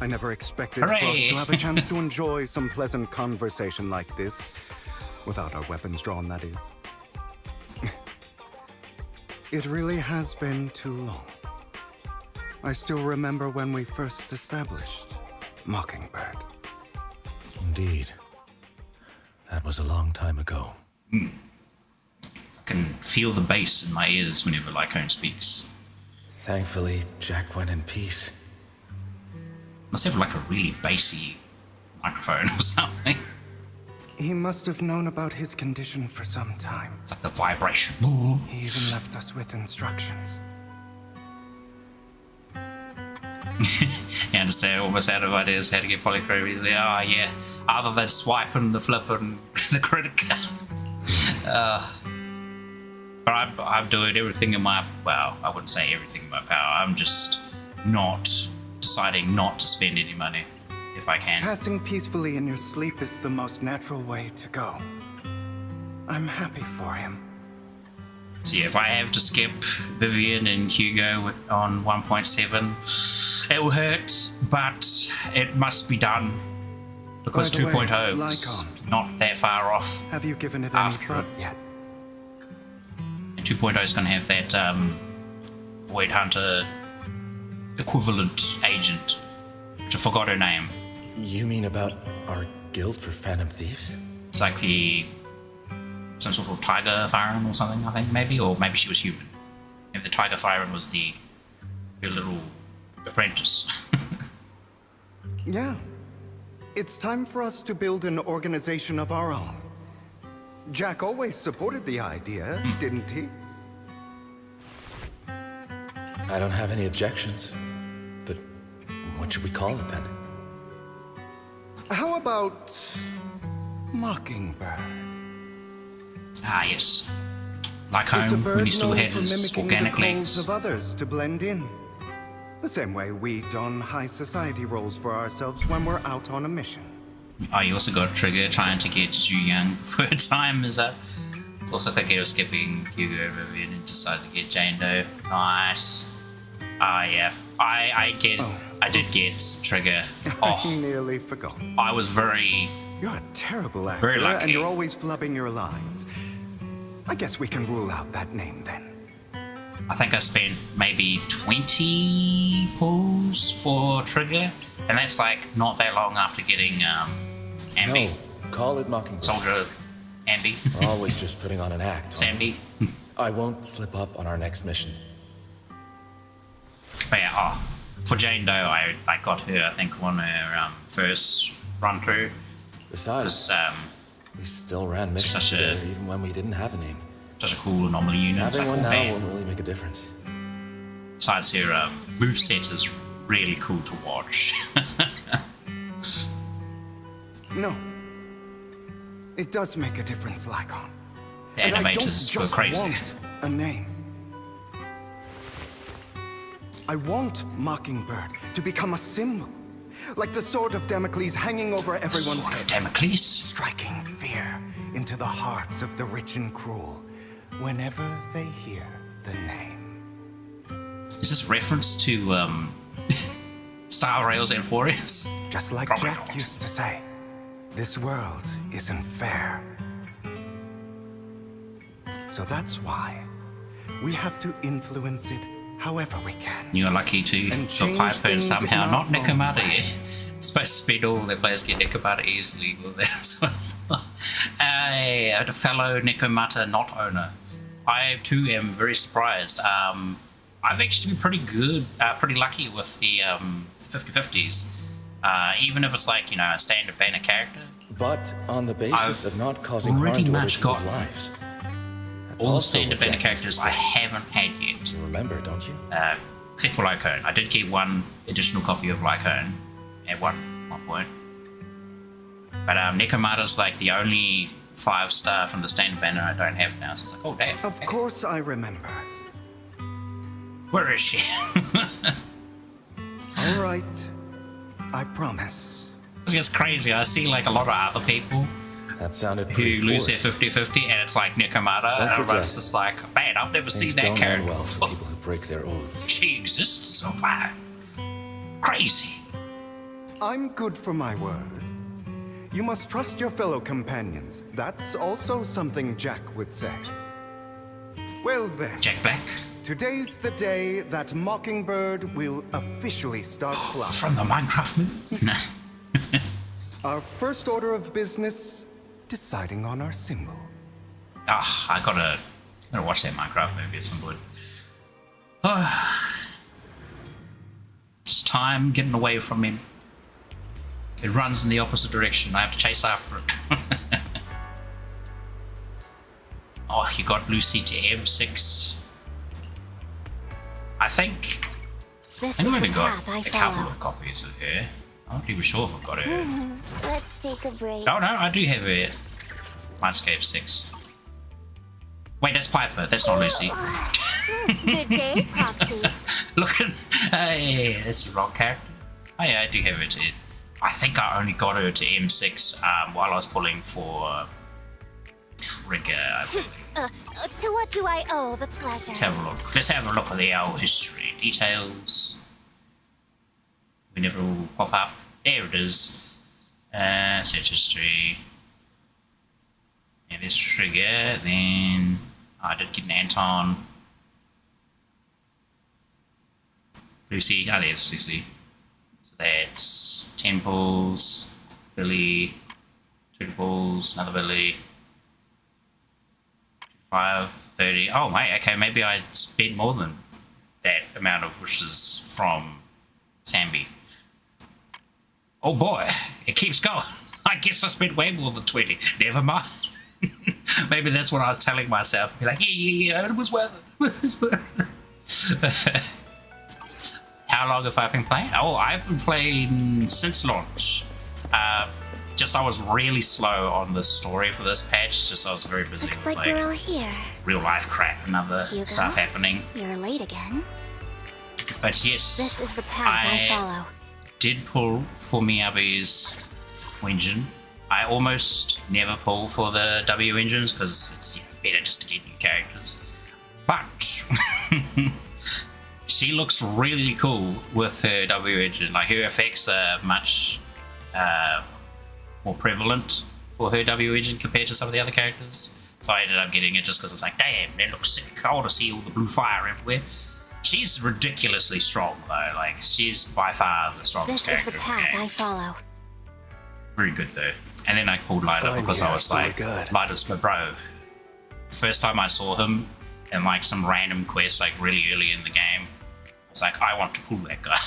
I never expected
Hooray!
for us to have a chance to enjoy some pleasant conversation like this. Without our weapons drawn, that is. It really has been too long. I still remember when we first established Mockingbird.
Indeed. That was a long time ago.
I can feel the bass in my ears whenever Lycone speaks.
Thankfully, Jack went in peace.
Must have like a really bassy microphone or something.
He must have known about his condition for some time.
It's like the vibration.
He even left us with instructions.
You understand almost out of ideas how to get polychromies. Oh yeah, other than swiping the flip and the credit card. But I'm doing everything in my, well, I wouldn't say everything in my power. I'm just deciding not to spend any money if I can.
Passing peacefully in your sleep is the most natural way to go. I'm happy for him.
So yeah, if I have to skip Vivian and Hugo on 1.7, it will hurt, but it must be done. Because
By the way,
2.0 was
Lycon.
not that far off.
Have you given it any
After
thought
it.
yet?
And 2.0 is going to have that Void Hunter equivalent agent, which I forgot her name.
You mean about our guild for Phantom Thieves?
It's like some sort of Tiger Firen or something, I think, maybe, or maybe she was human. And the Tiger Firen was her little apprentice.
Yeah. It's time for us to build an organization of our own. Jack always supported the idea, didn't he?
I don't have any objections. But what should we call it then?
How about Mockingbird?
Ah, yes. Like
It's a
home,
bird
when he still
known
had
for
his
mimicking
organic
the calls
legs.
of others to blend in. The same way we don high society roles for ourselves when we're out on a mission.
Oh, you also got Trigger trying to get Zhu Yang for a time, is that? It's also thinking of skipping Hugo over and decided to get Jane Doe. Nice. Ah, yeah. I did get Trigger.
I
Oh,
nearly forgot.
I was very...
You're a terrible actor,
Very lucky.
and you're always flubbing your lines. I guess we can rule out that name then.
I think I spent maybe 20 pulls for Trigger, and that's like not that long after getting Ambi.
No, call it Mockingbird.
Soldier Ambi.
Always just putting on an act.
Sandy.
I won't slip up on our next mission.
But yeah, for Jane Doe, I got her, I think, on her first run through.
Besides,
Because
we still ran missions
such a-
together even when we didn't have a name.
such a cool anomaly unit. It's
Having
like,
one
oh,
now
man.
won't really make a difference.
Besides, her moveset is really cool to watch.
No. It does make a difference, Lycon.
The
And I don't
animators go
just
crazy.
want a name. I want Mockingbird to become a symbol. Like the sword of Damocles hanging over everyone's
Sword of
heads.
Damocles?
Striking fear into the hearts of the rich and cruel whenever they hear the name.
Is this reference to Star Rails and Furious?
Just like
Probably
Jack
not.
used to say, this world isn't fair. So that's why we have to influence it however we can.
You're lucky to
And
got
change
Piper
things
somehow,
in
not
our own
Nikomata.
way.
It's supposed to be all the players get Nikomata easily with that sort of a fellow Nikomata not owner. I too am very surprised. I've actually been pretty good, pretty lucky with the 50-50s. Even if it's like, a standard banner character.
But on the basis
I've
of not causing harm
pretty
to other
much
people's
got
lives. That's
all the
also
standard
what
banner
Jack
characters
used to
I
say.
haven't had yet.
You remember, don't you?
Except for Lycone. I did get one additional copy of Lycone at one point. But Nikomata's like the only 5-star from the standard banner I don't have now. So it's like, oh damn.
Of course I remember.
Where is she?
All right. I promise.
It's just crazy. I see like a lot of other people
That sounded
who
pretty
lose their
forced.
50-50 and it's like Nikomata.
Don't
And
forget,
it's just like, man, I've never seen
Things
that
don't end
character
well for
before.
people who break their oaths.
She exists? Oh my. Crazy.
I'm good for my word. You must trust your fellow companions. That's also something Jack would say. Well then,
Jack Black.
today's the day that Mockingbird will officially start flying.
From the Minecraft movie? No.
Our first order of business, deciding on our symbol.
I gotta watch that Minecraft movie at some point. Just time getting away from him. It runs in the opposite direction. I have to chase after it. Oh, you got Lucy to M6. I think
This
I've
is the
only got
path I
a couple
follow.
of copies of her. I'm not even sure if I've got her.
Let's take a break.
Oh no, I do have her. Mindscape 6. Wait, that's Piper. That's not Lucy.
Good day, Proxy.
Looking, hey, that's the wrong character. Oh yeah, I do have her to. I think I only got her to M6 while I was pulling for Trigger. I believe.
To what do I owe the pleasure?
Let's have a look. Let's have a look at the old history details. We never will pop up. There it is. Search history. Yeah, there's Trigger, then I did get an Anton. Lucy, there's Lucy. So that's Temples, Billy, 2 balls, another Billy. 5, 30. Oh, mate, okay, maybe I spent more than that amount of wishes from Sambi. Oh boy, it keeps going. I guess I spent way more than 20. Never mind. Maybe that's what I was telling myself. Be like, yeah, it was worth it. How long have I been playing? Oh, I've been playing since launch. Just I was really slow on the story for this patch. Just I was very busy
Looks
with
like we're all here.
real life crap and other
Hugo?
stuff happening.
You're late again.
But yes,
This is the path I follow.
did pull for Miyabi's engine. I almost never pull for the W engines because it's better just to get new characters. But she looks really cool with her W engine. Like her effects are much more prevalent for her W engine compared to some of the other characters. So I ended up getting it just because it's like, damn, that looks sick. I want to see all the blue fire everywhere. She's ridiculously strong though. Like she's by far the strongest
This is
character
the
in
path
the game.
I follow.
Very good though. And then I pulled Lighter because I was like, Lighter's my bro. First time I saw him in like some random quest like really early in the game, I was like, I want to pull that guy.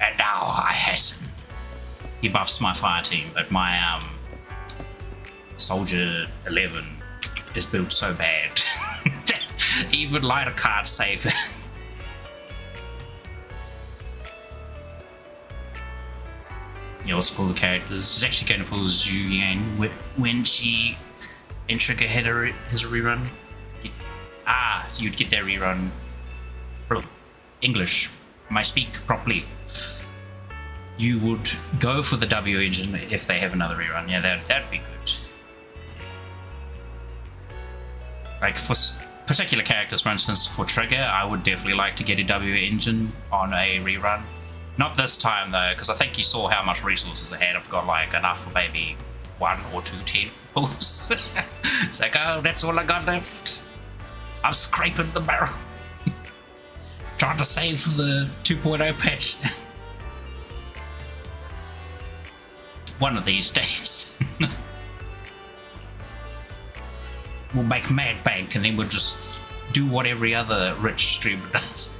And now I hasten. He buffs my fire team, but my Soldier 11 is built so bad that even Lighter can't save it. You also pull the characters. She's actually going to pull Zhu Yan when she in Trigger had his rerun. You'd get that rerun. English. I speak properly. You would go for the W engine if they have another rerun. Yeah, that'd be good. Like for particular characters, for instance, for Trigger, I would definitely like to get a W engine on a rerun. Not this time though, because I think you saw how much resources I had. I've got like enough for maybe 1 or 2 temples. It's like, oh, that's all I got left. I'm scraping the barrel. Trying to save the 2.0 patch. One of these days. We'll make Mad Bank and then we'll just do what every other rich streamer does.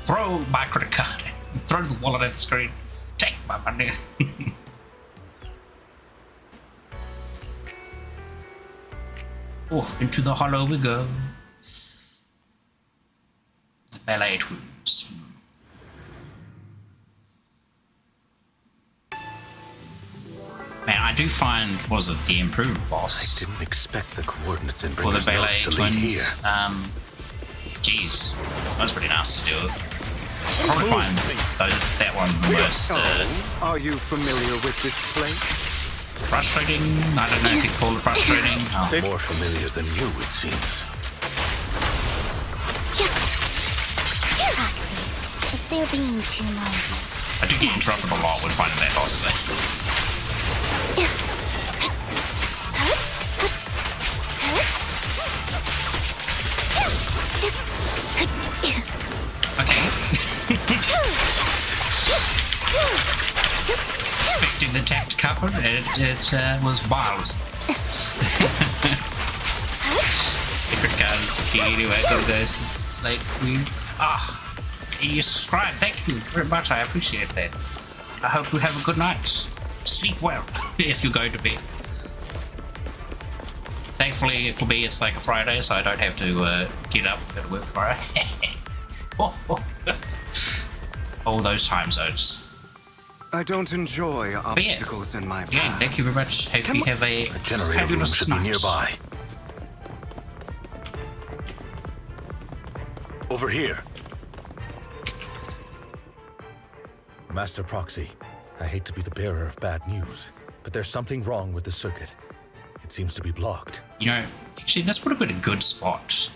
Throw my credit card in. Throw the wallet at the screen. Take my money. Oh, into the hollow we go. The ballet twins. Man, I do find, what was it, the improved boss?
I didn't expect the coordinates in
For the ballet
notes to lead
twins.
here.
Geez, that was pretty nice to deal with. Probably find that one the most
Are you familiar with this place?
frustrating. I don't know if you'd call it frustrating. Oh.
More familiar than you, it seems.
Roxy, if they're being too noisy.
I do get interrupted a lot when finding that boss. Okay. Expecting the tap to cover, it was wild. Secret guns, key anyway, gotta go to Slate Queen. You subscribed, thank you very much, I appreciate that. I hope you have a good night. Sleep well, if you go to bed. Thankfully for me it's like a Friday, so I don't have to get up and go to work tomorrow. All those time zones.
I don't enjoy obstacles in my
Again,
path.
thank you very much. Hope you have a
Generator room
fabulous
should be
night.
nearby. Over here. Master Proxy, I hate to be the bearer of bad news, but there's something wrong with the circuit. It seems to be blocked.
You know, actually, this would have been a good spot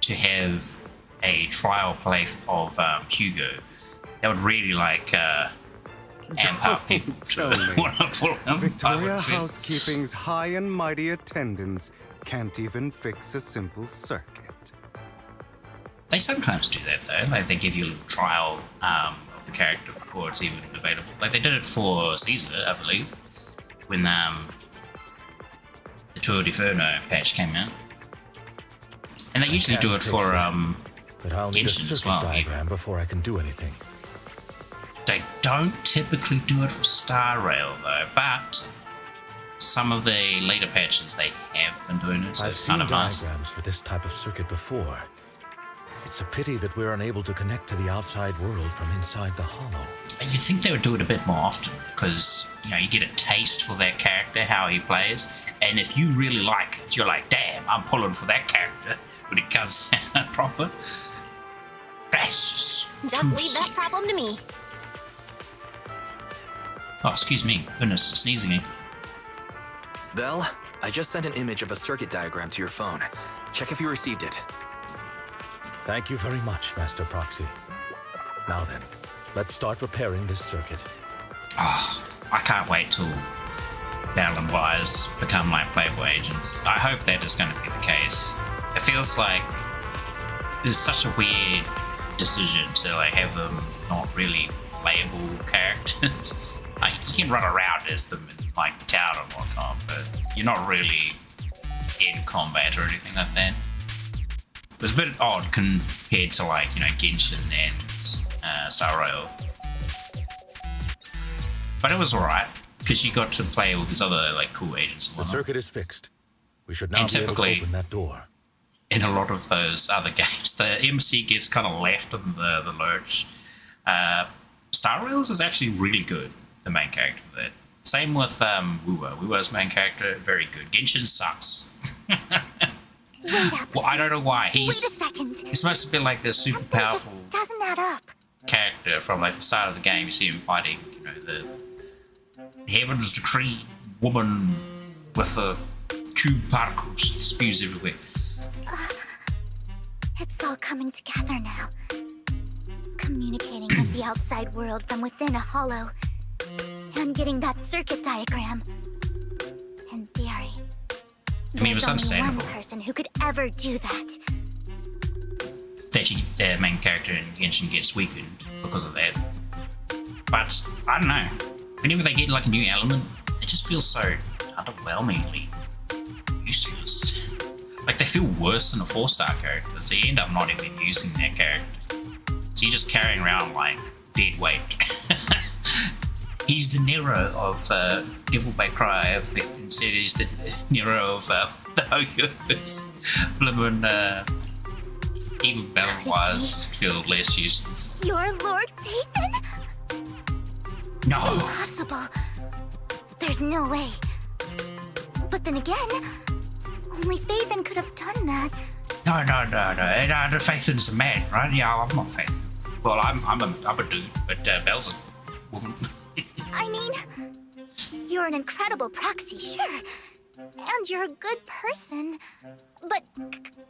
to have a trial play of Hugo. That would really empower people
Tell
to
me.
want to pull them.
Victoria Housekeeping's high and mighty attendants can't even fix a simple circuit.
They sometimes do that though, like they give you a little trial of the character before it's even available. Like they did it for Caesar, I believe, when the Tour de Inferno patch came out. And they usually do it for
but I'll need a
Genshin as
circuit
well.
diagram before I can do anything.
They don't typically do it for Star Rail though, but some of the later patches they have been doing it, so
I've
it's
seen
kind of nice.
diagrams for this type of circuit before. It's a pity that we're unable to connect to the outside world from inside the hollow.
And you'd think they would do it a bit more often because, you know, you get a taste for that character, how he plays, and if you really like it, you're like, damn, I'm pulling for that character when it comes out proper. That's
Just
too
leave
sick.
that problem to me.
Oh, excuse me. Goodness, sneezing again.
Belle, I just sent an image of a circuit diagram to your phone. Check if you received it.
Thank you very much, Master Proxy. Now then, let's start repairing this circuit.
Oh, I can't wait till Battle and Wires become like Playboy agents. I hope that is going to be the case. It feels like there's such a weird decision to like have them not really playable characters. Like, you can run around as them in like the town and whatnot, but you're not really in combat or anything like that. It was a bit odd compared to like, you know, Genshin and Star Rail. But it was alright, because you got to play all these other like cool agents and
The
whatnot.
circuit is fixed. We should now
And
be able to
typically-
open that door.
In a lot of those other games, the MC gets kind of left in the lurch. Star Rails is actually really good, the main character there. Same with Wuwa. Wuwa's main character, very good. Genshin sucks.
Wait up.
Well, I don't know why.
Wait a second.
He's supposed to be like this super
Something
powerful
just doesn't add up.
character from like the start of the game. You see him fighting, you know, the Heaven's Decree woman with the cube particles that spews everywhere.
It's all coming together now. Communicating with the outside world from within a hollow. And getting that circuit diagram. In theory.
I mean, it was
There's only one
understandable
person who could ever do that.
that the main character in Genshin gets weakened because of that. But I don't know. Whenever they get like a new element, it just feels so underwhelmingly useless. Like they feel worse than a 4-star character, so you end up not even using that character. So you're just carrying around like dead weight. He's the Nero of Devil May Cry. Instead, he's the Nero of the Hoyos. Blimmin', even battle-wise, feel less useless.
You're Lord Phaethon?
No!
Impossible. There's no way. But then again, only Phaethon could have done that.
No. Phaethon's a man, right? Yeah, I'm not Phaethon. Well, I'm a dude, but Belle's a woman.
I mean, you're an incredible proxy, sure. And you're a good person. But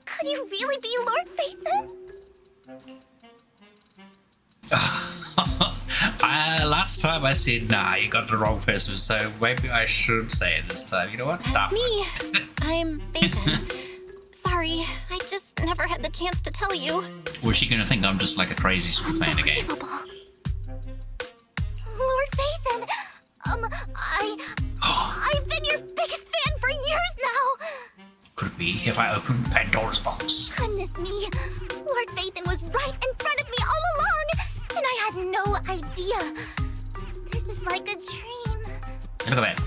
could you really be Lord Phaethon?
Last time I said, nah, you got the wrong person, so maybe I should say it this time. You know what? Stop.
Me. I'm Phaethon. Sorry, I just never had the chance to tell you.
Or is she gonna think I'm just like a crazy super fan again?
Unbelievable. Lord Phaethon, I've been your biggest fan for years now.
Could it be if I opened Pandora's box?
Goodness me, Lord Phaethon was right in front of me all along, and I had no idea. This is like a dream.
Look at that.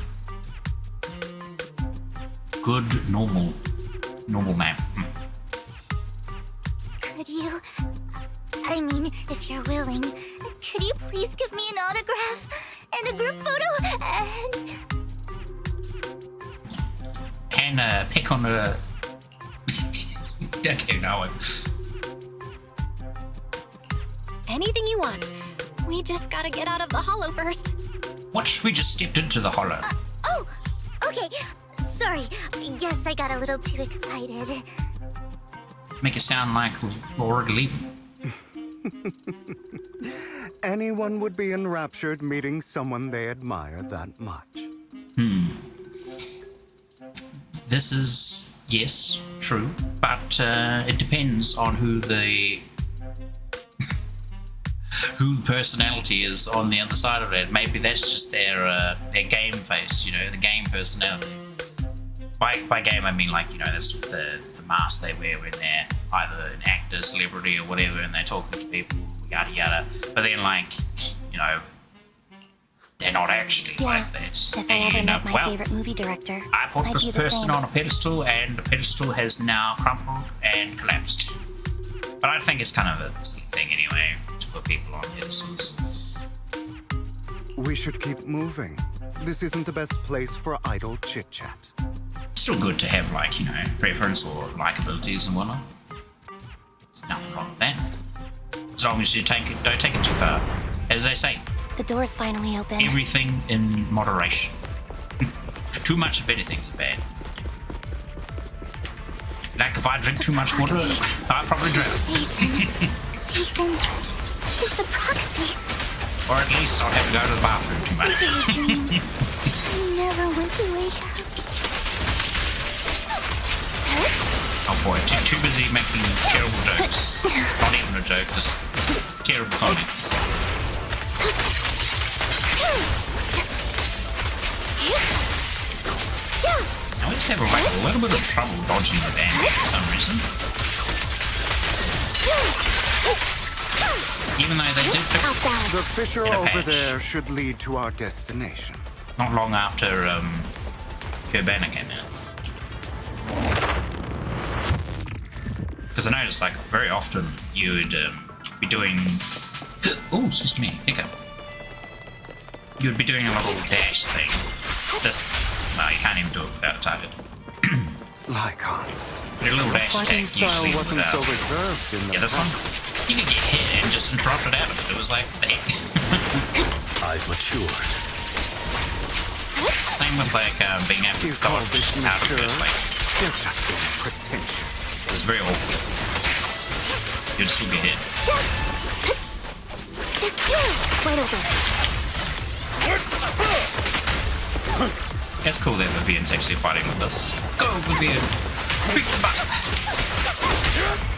Good, normal man.
Could you, I mean, if you're willing, could you please give me an autograph and a group photo
And pick on a... Okay, no.
Anything you want. We just gotta get out of the hollow first.
What? We just stepped into the hollow.
Oh, okay. Sorry, guess I got a little too excited.
Make it sound like we're already leaving.
Anyone would be enraptured meeting someone they admire that much.
This is, yes, true, but it depends on who the personality is on the other side of it. Maybe that's just their game face, you know, the game personality. By game, I mean, like, you know, that's the mask they wear when they're either an actor, celebrity, or whatever, and they're talking to people, yada yada. But then, like, you know, they're not actually like that.
If I ever met my favorite movie director,
I put
I'd
this
do the
person
same.
on a pedestal, and the pedestal has now crumpled and collapsed. But I think it's kind of a silly thing anyway, to put people on pedestals.
We should keep moving. This isn't the best place for idle chit-chat.
It's still good to have, like, you know, preference or likabilities and whatnot. There's nothing wrong with that. As long as you don't take it too far. As they say,
The door's finally open.
everything in moderation. Too much of anything's bad. Like if I drink too much water, I'll probably drown.
Ethan is the proxy.
Or at least I'll have to go to the bathroom too much.
This is a dream. I never want to wake up.
Oh boy, too busy making terrible jokes. Not even a joke, just terrible phonics. I always have a little bit of trouble dodging the bandit for some reason. Even though they did fix this
The fissure
in a
over
patch.
there should lead to our destination.
Not long after Urbana came out. Because I noticed, like, very often you would be doing... Oh, excuse me, hiccup. You would be doing a little dash thing. This... No, you can't even do it without a target.
Lycon.
But a little dash
Fighting
attack
style
usually
wasn't
without...
so reserved in the
Yeah, this one, you could get hit and just interrupt it out of it. It was like, the heck.
I've matured.
Same with, like, being able to
You call
dodge
this
out of
mature?
it. Like,
You're just being pretentious.
it was very awkward. You'd still get hit.
Wide open.
It's cool that Vivian's actually fighting with us. Go, Vivian! Beat the butt!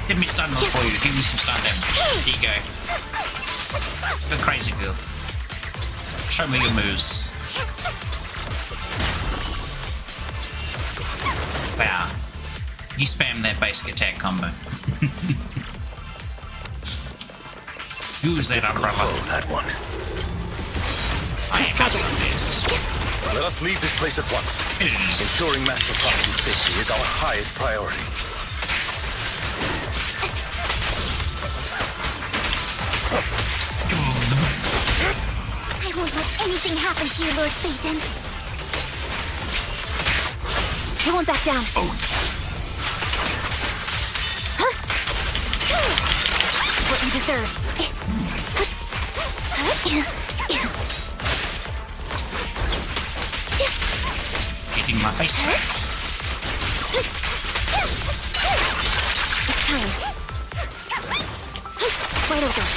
Give me stun for you. Give me some stun damage. Here you go. Go crazy, girl. Show me your moves. Wow. You spam that basic attack combo. Use that umbrella.
That one.
I ain't got some of this.
Let us leave this place at once.
It is.
Ensuring Master Proxy's safety is our highest priority.
I won't let anything happen to you, Lord Phaeton. I won't back down. What you deserve.
Getting my face.
It's time. Wide open.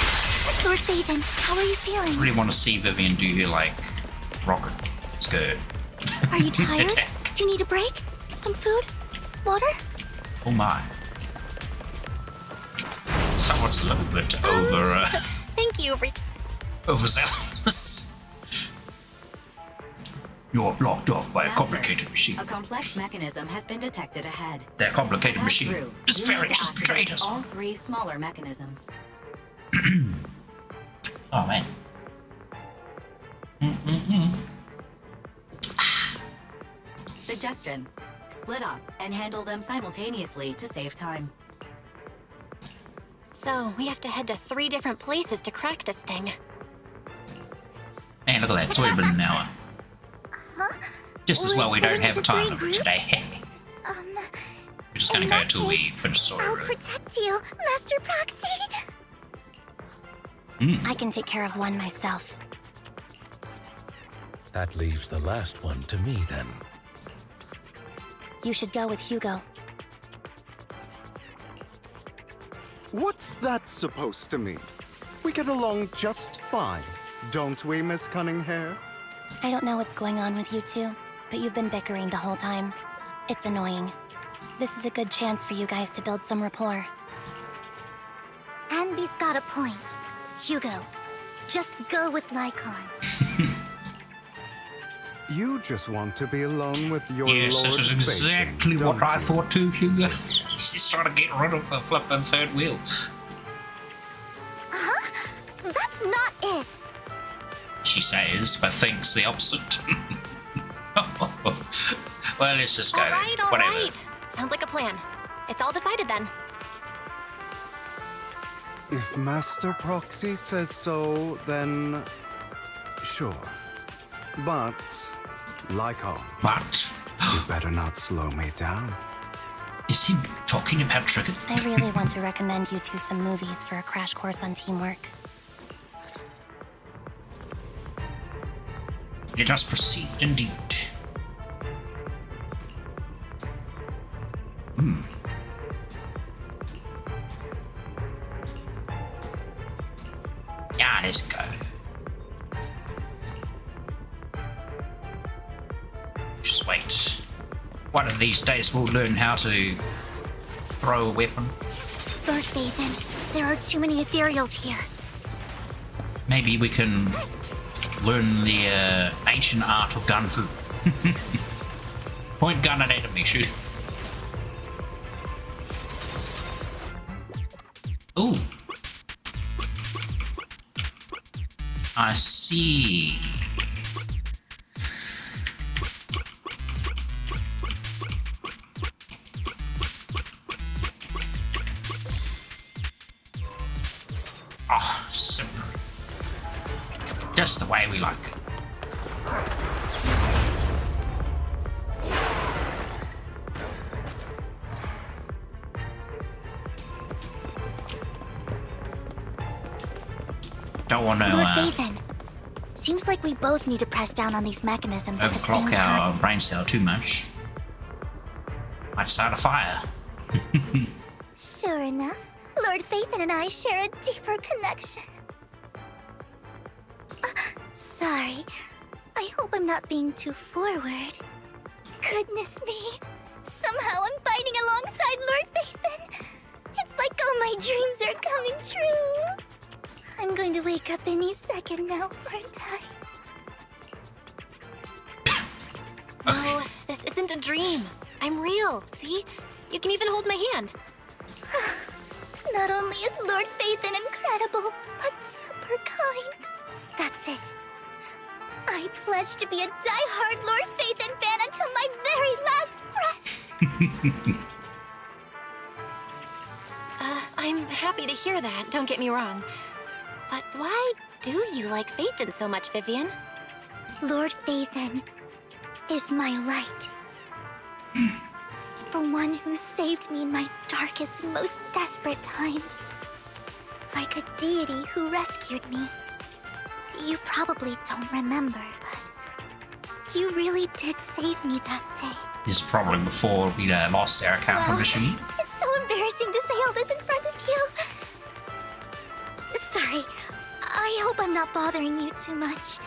Lord Phaeton, how are you feeling?
I really want to see Vivian do her, like, rocket skirt.
Are you tired?
attack.
Do you need a break? Some food? Water?
Oh my. Someone's a little bit
Thank you for...
overzealous. You're blocked off by a complicated machine.
A complex mechanism has been detected ahead.
That complicated
Pass
machine
through.
is
You
very
need to
just betrayed
activate
us.
all three smaller mechanisms.
Oh man.
Suggestion: split up and handle them simultaneously to save time.
So, we have to head to 3 different places to crack this thing.
Hey, look at that. It's already been an hour. Just as well we don't have time
Split into
limit
3
today. We're just gonna go till we finish the story,
I'll
really.
protect you, Master Proxy. I can take care of one myself.
That leaves the last one to me, then.
You should go with Hugo.
What's that supposed to mean? We get along just fine, don't we, Miss Cunninghair?
I don't know what's going on with you two, but you've been bickering the whole time. It's annoying. This is a good chance for you guys to build some rapport. Anby's got a point. Hugo, just go with Lycon.
You just want to be alone with your
Yes,
Lord
this is
Phaethon,
exactly what
don't
I
you?
thought too, Hugo. She's trying to get rid of the flippin' third wheel.
Huh? That's not it!
She says, but thinks the opposite. Well, let's just go.
All
Whatever.
right. Sounds like a plan. It's all decided then.
If Master Proxy says so, then sure. But, Lycon,
But
you better not slow me down.
is he talking about Trigger?
I really want to recommend you two some movies for a crash course on teamwork.
Let us proceed, indeed. Yeah, let's go. Just wait. One of these days we'll learn how to throw a weapon.
Lord Phaethon, there are too many ethereals here.
Maybe we can learn the ancient art of gun fu. Point gun at enemy, shoot. Ooh. I see. Oh, simple. Just the way we like it. Don't want to
Lord Phaethon, seems like we both need to press down on these mechanisms at the same
overclock our
time.
brain cell too much. Might start a fire.
Sure enough, Lord Phaethon and I share a deeper connection. Sorry, I hope I'm not being too forward. Goodness me, somehow I'm fighting alongside Lord Phaethon. It's like all my dreams are coming true. I'm going to wake up any second now, aren't I?
No, this isn't a dream. I'm real, see? You can even hold my hand.
Not only is Lord Phaethon incredible, but super kind. That's it. I pledge to be a die-hard Lord Phaethon fan until my very last breath.
I'm happy to hear that, don't get me wrong. But why do you like Phaethon so much, Vivian?
Lord Phaethon is my light. The one who saved me in my darkest and most desperate times. Like a deity who rescued me. You probably don't remember, but you really did save me that day.
This is probably before we lost our account machine.
It's so embarrassing to say all this in front of you. Sorry. I hope I'm not bothering you too much.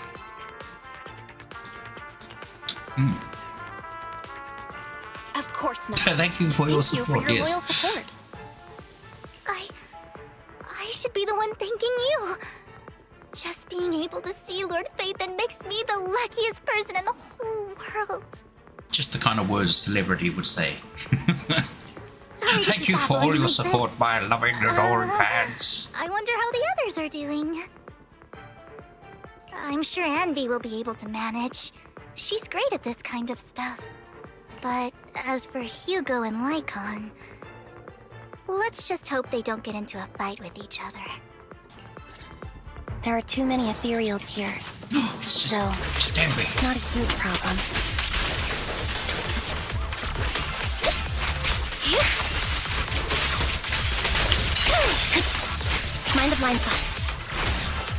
Of course not.
Thank you for your support.
Thank you for your
Yes.
loyal support.
I should be the one thanking you. Just being able to see Lord Phaethon makes me the luckiest person in the whole world.
Just the kind of words a celebrity would say.
Sorry to
Thank
keep
you for all
babbling
your
like
support,
this.
my loving and adoring fans.
I wonder how the others are doing. I'm sure Anby will be able to manage. She's great at this kind of stuff. But as for Hugo and Lycon, let's just hope they don't get into a fight with each other. There are too many ethereals here.
It's just Anby.
It's not a huge problem. Mind the blind spot.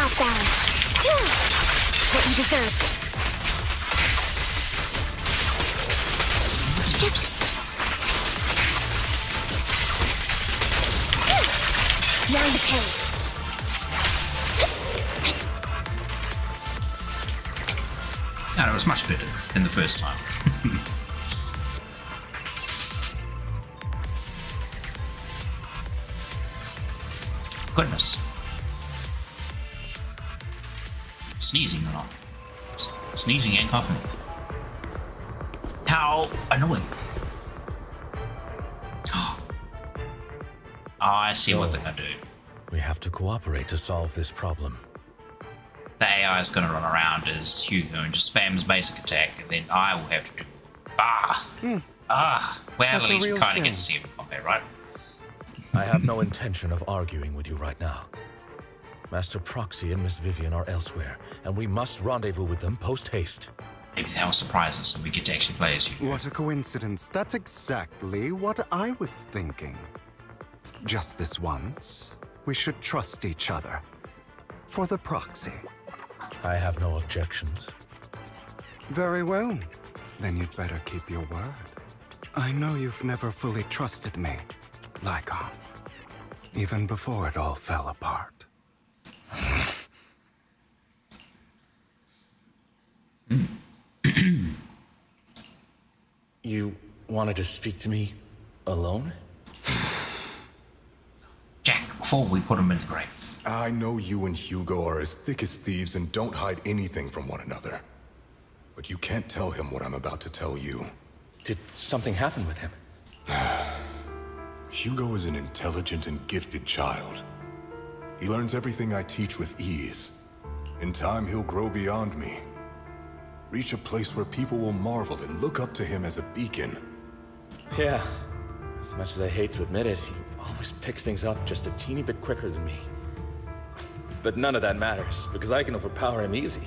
Off balance. What you deserve.
Now you pay.
No, it was much better than the first time. Goodness. Sneezing a lot. Sneezing and coughing. How annoying. Oh, I see what they're gonna do.
We have to cooperate to solve this problem.
The AI is gonna run around as Hugo and just spam his basic attack, and then I will have to do. Well,
That's
at least
a
we
real
kind of get
shame.
to see him in combat, right?
I have no intention of arguing with you right now. Master Proxy and Miss Vivian are elsewhere, and we must rendezvous with them post-haste.
Maybe they'll surprise us and we get to actually play as Hugo.
What a coincidence. That's exactly what I was thinking. Just this once, we should trust each other. For the proxy.
I have no objections.
Very well. Then you'd better keep your word. I know you've never fully trusted me, Lycon. Even before it all fell apart.
You wanted to speak to me alone?
Jack, before we put him in the grave.
I know you and Hugo are as thick as thieves and don't hide anything from one another. But you can't tell him what I'm about to tell you.
Did something happen with him?
Hugo is an intelligent and gifted child. He learns everything I teach with ease. In time, he'll grow beyond me. Reach a place where people will marvel and look up to him as a beacon.
Yeah. As much as I hate to admit it, he always picks things up just a teeny bit quicker than me. But none of that matters, because I can overpower him easy.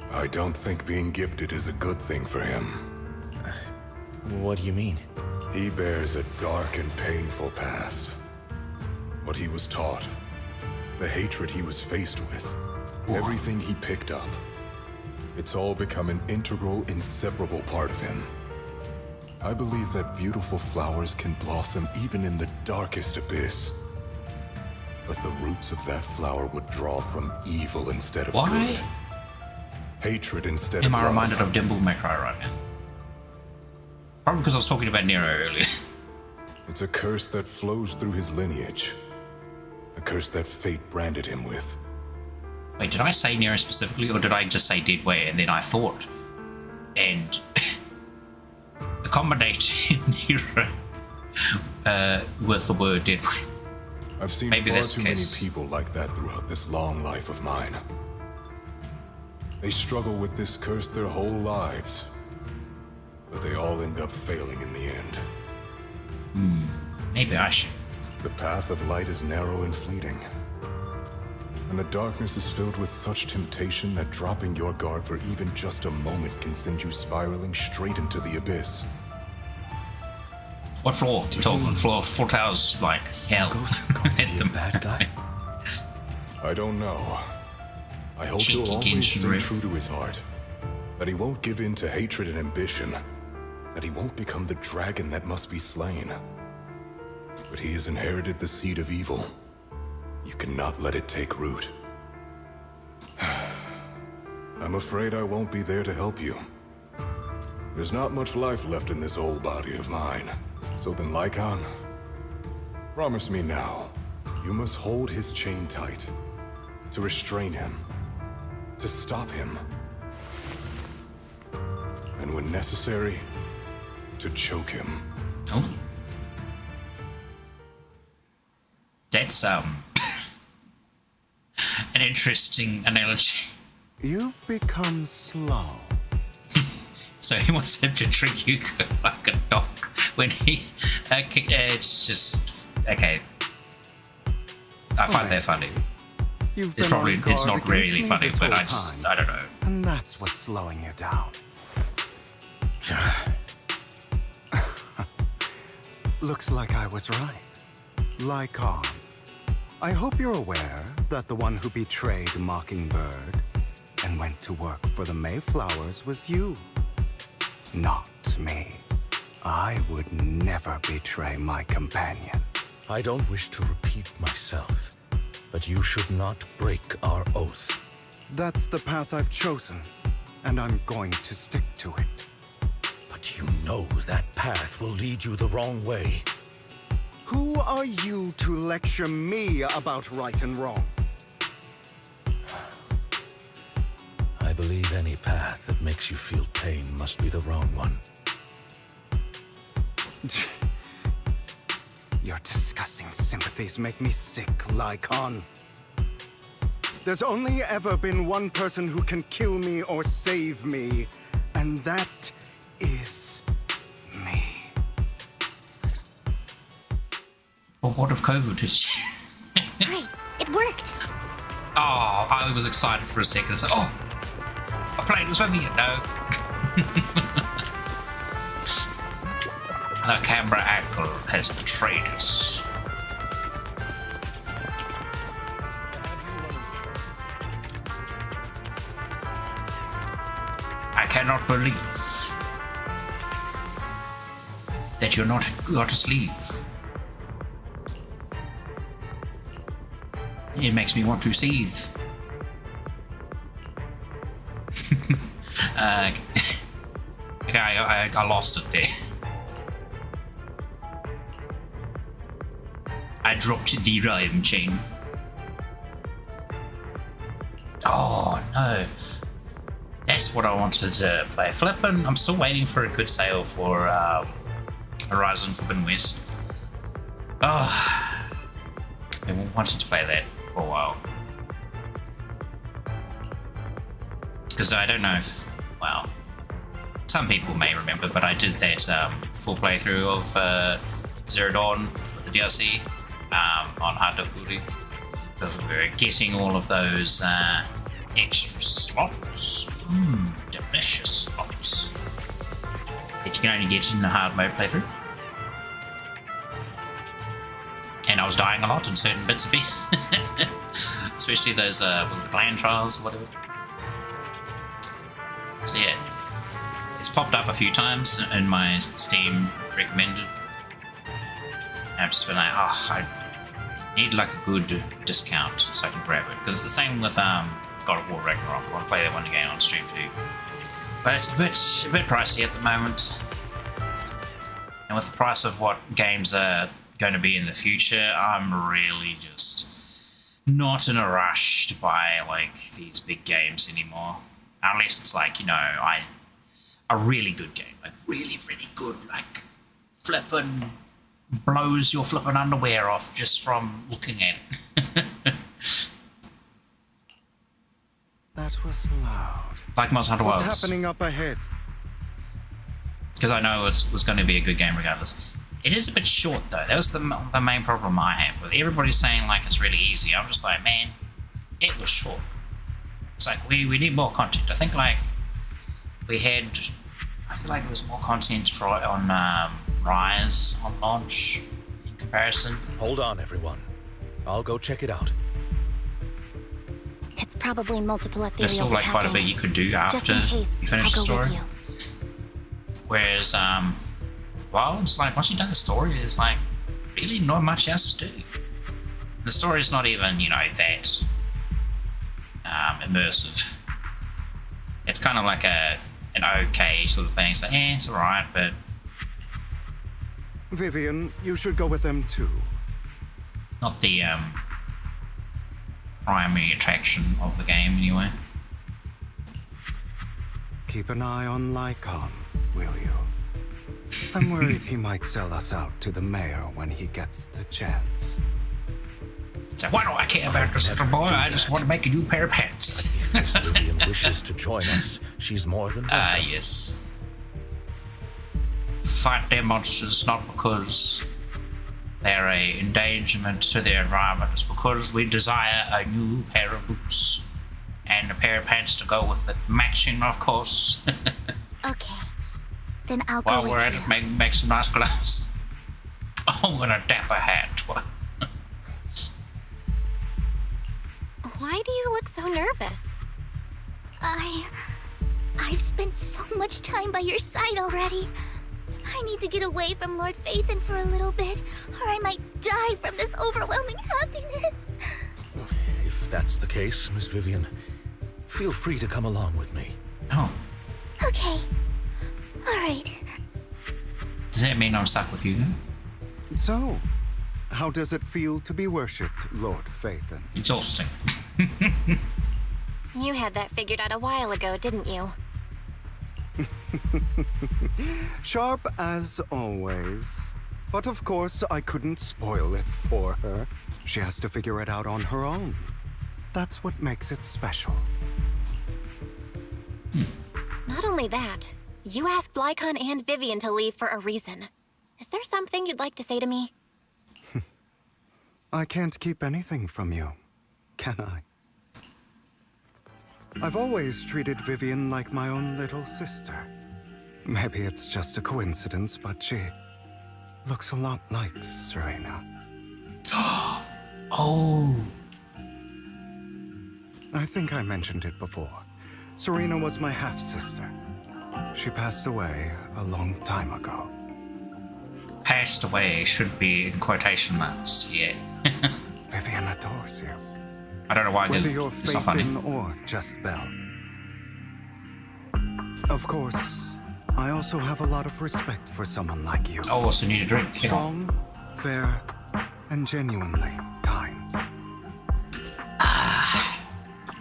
I don't think being gifted is a good thing for him.
What do you mean?
He bears a dark and painful past. What he was taught, the hatred he was faced with, everything he picked up. It's all become an integral, inseparable part of him. I believe that beautiful flowers can blossom even in the darkest abyss. But the roots of that flower would draw from evil instead of good. Hatred instead of love.
Am I reminded of Dimble Macro right now? Probably because I was talking about Nero earlier.
It's a curse that flows through his lineage. A curse that fate branded him with.
Wait, did I say Nero specifically, or did I just say Deadway and then I thought? And the combination Nero with the word Deadway.
I've seen
Maybe
far
this
too
case.
many people like that throughout this long life of mine. They struggle with this curse their whole lives, but they all end up failing in the end.
Maybe I should.
The path of light is narrow and fleeting, and the darkness is filled with such temptation that dropping your guard for even just a moment can send you spiraling straight into the abyss.
What floor? Talking floor towers like hell.
Hit the bad guy.
I don't know. I hope
Cheeky
he'll always
Genshin
stay
riff.
true to his heart. That he won't give in to hatred and ambition. That he won't become the dragon that must be slain. But he has inherited the seed of evil. You cannot let it take root. I'm afraid I won't be there to help you. There's not much life left in this old body of mine. So then, Lycon, promise me now, you must hold his chain tight. To restrain him. To stop him. And when necessary, to choke him.
Oh. That's an interesting analogy.
You've become slow.
So he wants him to treat Hugo like a dog when he. It's just okay. I find that funny.
You've
It's
been
probably
on guard
it's not
against
really
me
funny,
this
but
whole
I just
time.
I don't know.
And that's what's slowing you down. Looks like I was right. Lycon, I hope you're aware that the one who betrayed Mockingbird and went to work for the Mayflowers was you. Not me. I would never betray my companion.
I don't wish to repeat myself, but you should not break our oath.
That's the path I've chosen, and I'm going to stick to it.
But you know that path will lead you the wrong way.
Who are you to lecture me about right and wrong?
I believe any path that makes you feel pain must be the wrong one.
Your disgusting sympathies make me sick, Lycon. There's only ever been one person who can kill me or save me, and that is me.
Well, what if COVID hit you?
Great, it worked.
Oh, I was excited for a second. It's like, oh, I played this with you. No. The camera angle has betrayed us. I cannot believe that you're not got to sleeve. It makes me want to seethe. Okay, I lost it there. I dropped the rhyme chain. Oh no. That's what I wanted to play. Flippin', I'm still waiting for a good sale for Horizon Forbidden West. Oh, I've been wanting to play that for a while. Because I don't know if, well, some people may remember, but I did that full playthrough of Zero Dawn with the DLC on hard difficulty. Because we were getting all of those extra slots. Delicious slots. That you can only get in the hard mode playthrough. And I was dying a lot in certain bits of it. Especially those, was it the clan trials or whatever? So yeah, it's popped up a few times in my Steam recommended. And I've just been like, oh, I need like a good discount so I can grab it. Because it's the same with God of War Ragnarok. I want to play that one again on stream too. But it's a bit pricey at the moment. And with the price of what games are going to be in the future, I'm really just not in a rush to buy like these big games anymore. Unless it's like, you know, a really good game, like really, really good, like flippin' blows your flippin' underwear off just from looking at it.
That was loud.
Like Monster Hunter Wilds.
What's happening up ahead?
Because I know it was going to be a good game regardless. It is a bit short though. That was the main problem I have with it. Everybody's saying like it's really easy. I'm just like, man, it was short. It's like we need more content. I think like I feel like there was more content on Rise on launch in comparison.
Hold on, everyone. I'll go check it out.
It's probably multiple ethereals.
There's still like quite a bit you could do after you finish the story. Whereas Wilds, like once you've done the story, there's like really not much else to do. The story's not even, you know, that immersive. It's kind of like an okay sort of thing. It's like, it's alright, but
Vivian, you should go with them too.
not the primary attraction of the game anyway.
Keep an eye on Lycon, will you? I'm worried he might sell us out to the mayor when he gets the chance.
So why do I care about this little boy? I just want to make a new pair of pants.
If Vivian wishes to join us, she's more than welcome.
Yes. Fight their monsters not because they're an endangerment to the environment. It's because we desire a new pair of boots and a pair of pants to go with it, matching, of course.
Okay, then I'll
While
go
we're
with
at
you.
it, make some nice gloves. Oh, and a dapper hat.
Why do you look so nervous?
I've spent so much time by your side already. I need to get away from Lord Phaethon for a little bit, or I might die from this overwhelming happiness.
that's the case, Miss Vivian, feel free to come along with me.
Oh.
Okay. Alright.
Does that mean I'm stuck with you then?
So, how does it feel to be worshipped, Lord Phaethon?
Exhausting.
You had that figured out a while ago, didn't you?
Sharp as always. But of course, I couldn't spoil it for her. She has to figure it out on her own. That's what makes it special.
Not only that, you asked Lycon and Vivian to leave for a reason. Is there something you'd like to say to me?
I can't keep anything from you, can I? I've always treated Vivian like my own little sister. Maybe it's just a coincidence, but she looks a lot like Serena.
Oh.
I think I mentioned it before. Serena was my half-sister. She passed away a long time ago.
Passed away should be in quotation marks, yeah.
Vivian adores you.
I don't know why I
Whether
did.
you're
It's not funny.
Phaethon or just Belle. Of course, I also have a lot of respect for someone like you.
Oh, also need a drink.
Strong, fair, and genuinely kind.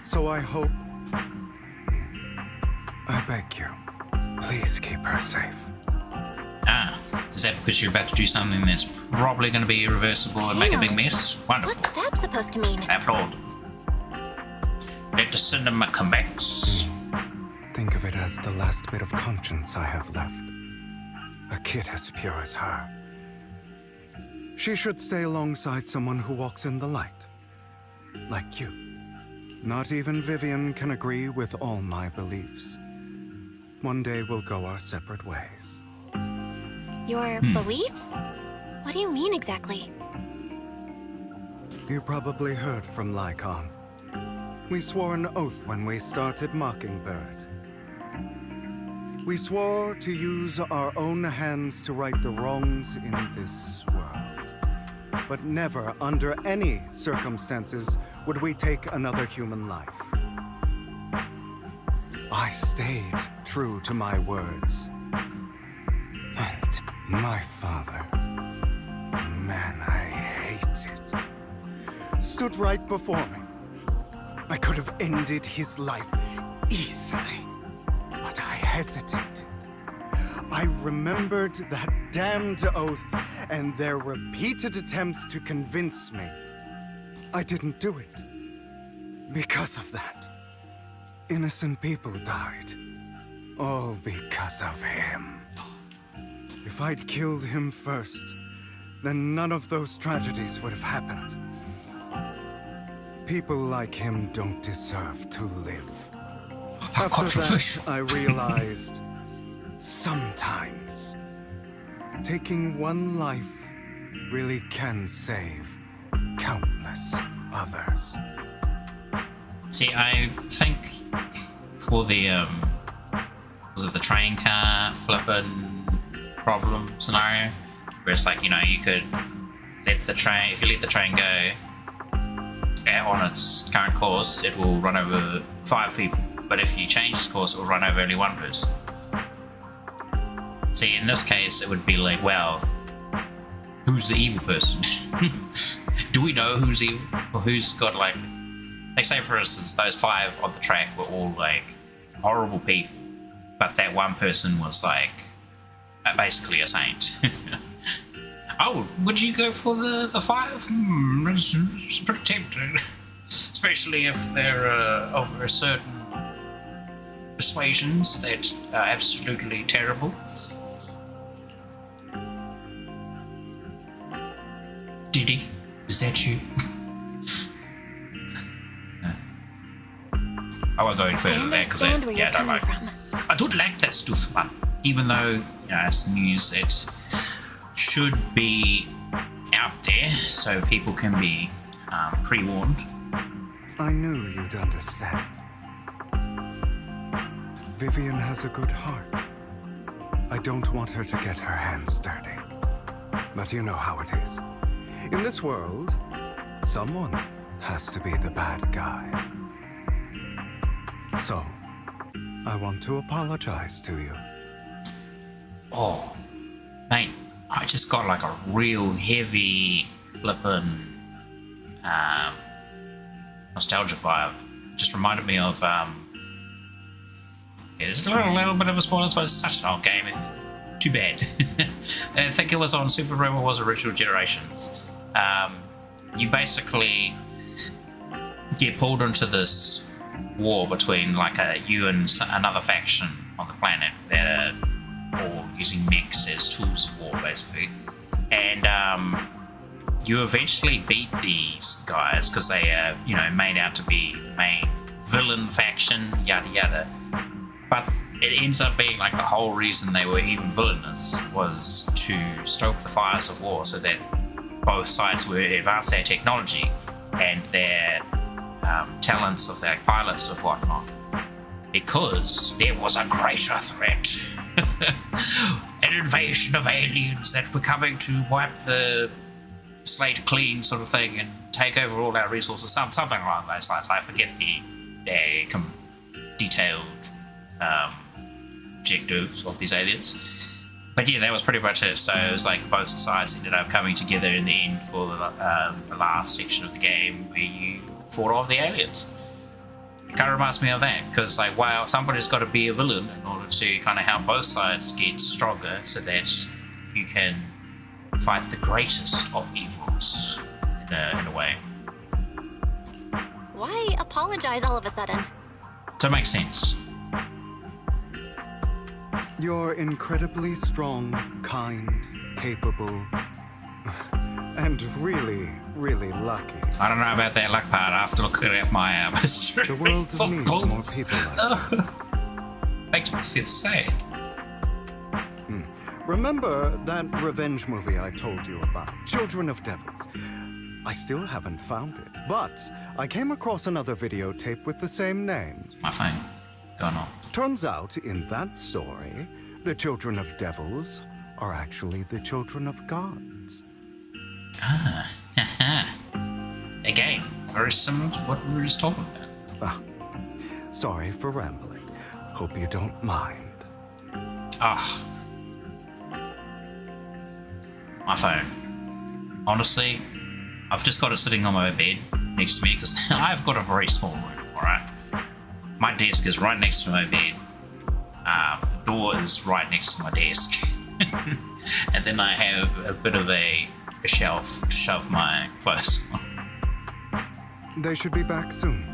So I hope... I beg you, please keep her safe.
Is that because you're about to do something that's probably going to be irreversible and make a big mess? Wonderful.
What's that supposed to mean?
Applaud. Let the cinema commence.
Think of it as the last bit of conscience I have left. A kid as pure as her. She should stay alongside someone who walks in the light. Like you. Not even Vivian can agree with all my beliefs. One day we'll go our separate ways.
Your beliefs? What do you mean exactly?
You probably heard from Lycon. We swore an oath when we started Mockingbird. We swore to use our own hands to right the wrongs in this world. But never, under any circumstances, would we take another human life. I stayed true to my words. And my father, man I hated, stood right before me. I could have ended his life easily, but I hesitated. I remembered that damned oath and their repeated attempts to convince me. I didn't do it. Because of that, innocent people died. All because of him. If I'd killed him first, then none of those tragedies would have happened. People like him don't deserve to live. After that, I realized, sometimes, taking one life really can save countless others.
See, I think for the, was it the train car flipping problem scenario, where it's like, you know, you could let the train, if you let the train go on its current course, it will run over 5 people, but if you change its course, it will run over only 1 person. See, in this case, it would be like, well, who's the evil person? Do we know who's evil, or who's got, like say for instance, those 5 on the track were all like horrible people, but that one person was like basically a saint. Oh, would you go for the 5? It's pretty tempting. Especially if they're of a certain persuasions that are absolutely terrible. Diddy, is that you? I won't go any further than that because I don't like. I don't like that stuff, man. Even though, you know, it's news, it should be out there so people can be pre-warned.
I knew you'd understand. Vivian has a good heart. I don't want her to get her hands dirty. But you know how it is. In this world, someone has to be the bad guy. So, I want to apologize to you.
Oh, mate, I just got like a real heavy flippin' nostalgia vibe. Just reminded me of there's a little bit of a spoiler, but it's such an old game. Too bad. I think it was on Super Robot Wars Original Generations. You basically get pulled into this war between like you and another faction on the planet that are all using mechs as tools of war, basically. And you eventually beat these guys because they are, made out to be the main villain faction, yada yada. But it ends up being like the whole reason they were even villainous was to stoke the fires of war, so that both sides were advance their technology and their talents of their pilots and whatnot, because there was a greater threat. An invasion of aliens that were coming to wipe the slate clean, sort of thing, and take over all our resources, something along those lines. I forget the detailed objectives of these aliens. But yeah, that was pretty much it. So it was like both sides ended up coming together in the end for the last section of the game where you fought off the aliens. It kind of reminds me of that, because like, wow, somebody's got to be a villain in order to kind of help both sides get stronger, so that you can fight the greatest of evils in a way.
Why apologize all of a sudden?
So it makes sense.
You're incredibly strong, kind, capable, and really, really lucky.
I don't know about that luck part after looking at my history.
The world needs more people like you.
Makes me feel sad.
Remember that revenge movie I told you about, Children of Devils? I still haven't found it, but I came across another videotape with the same name.
My phone. Going off.
Turns out, in that story, the children of devils are actually the children of gods.
Ah, again, very similar to what we were just talking about.
Sorry for rambling. Hope you don't mind.
My phone. Honestly, I've just got it sitting on my bed next to me because I've got a very small room, alright? My desk is right next to my bed. The door is right next to my desk. And then I have a bit of a shelf to shove my clothes on.
They should be back soon.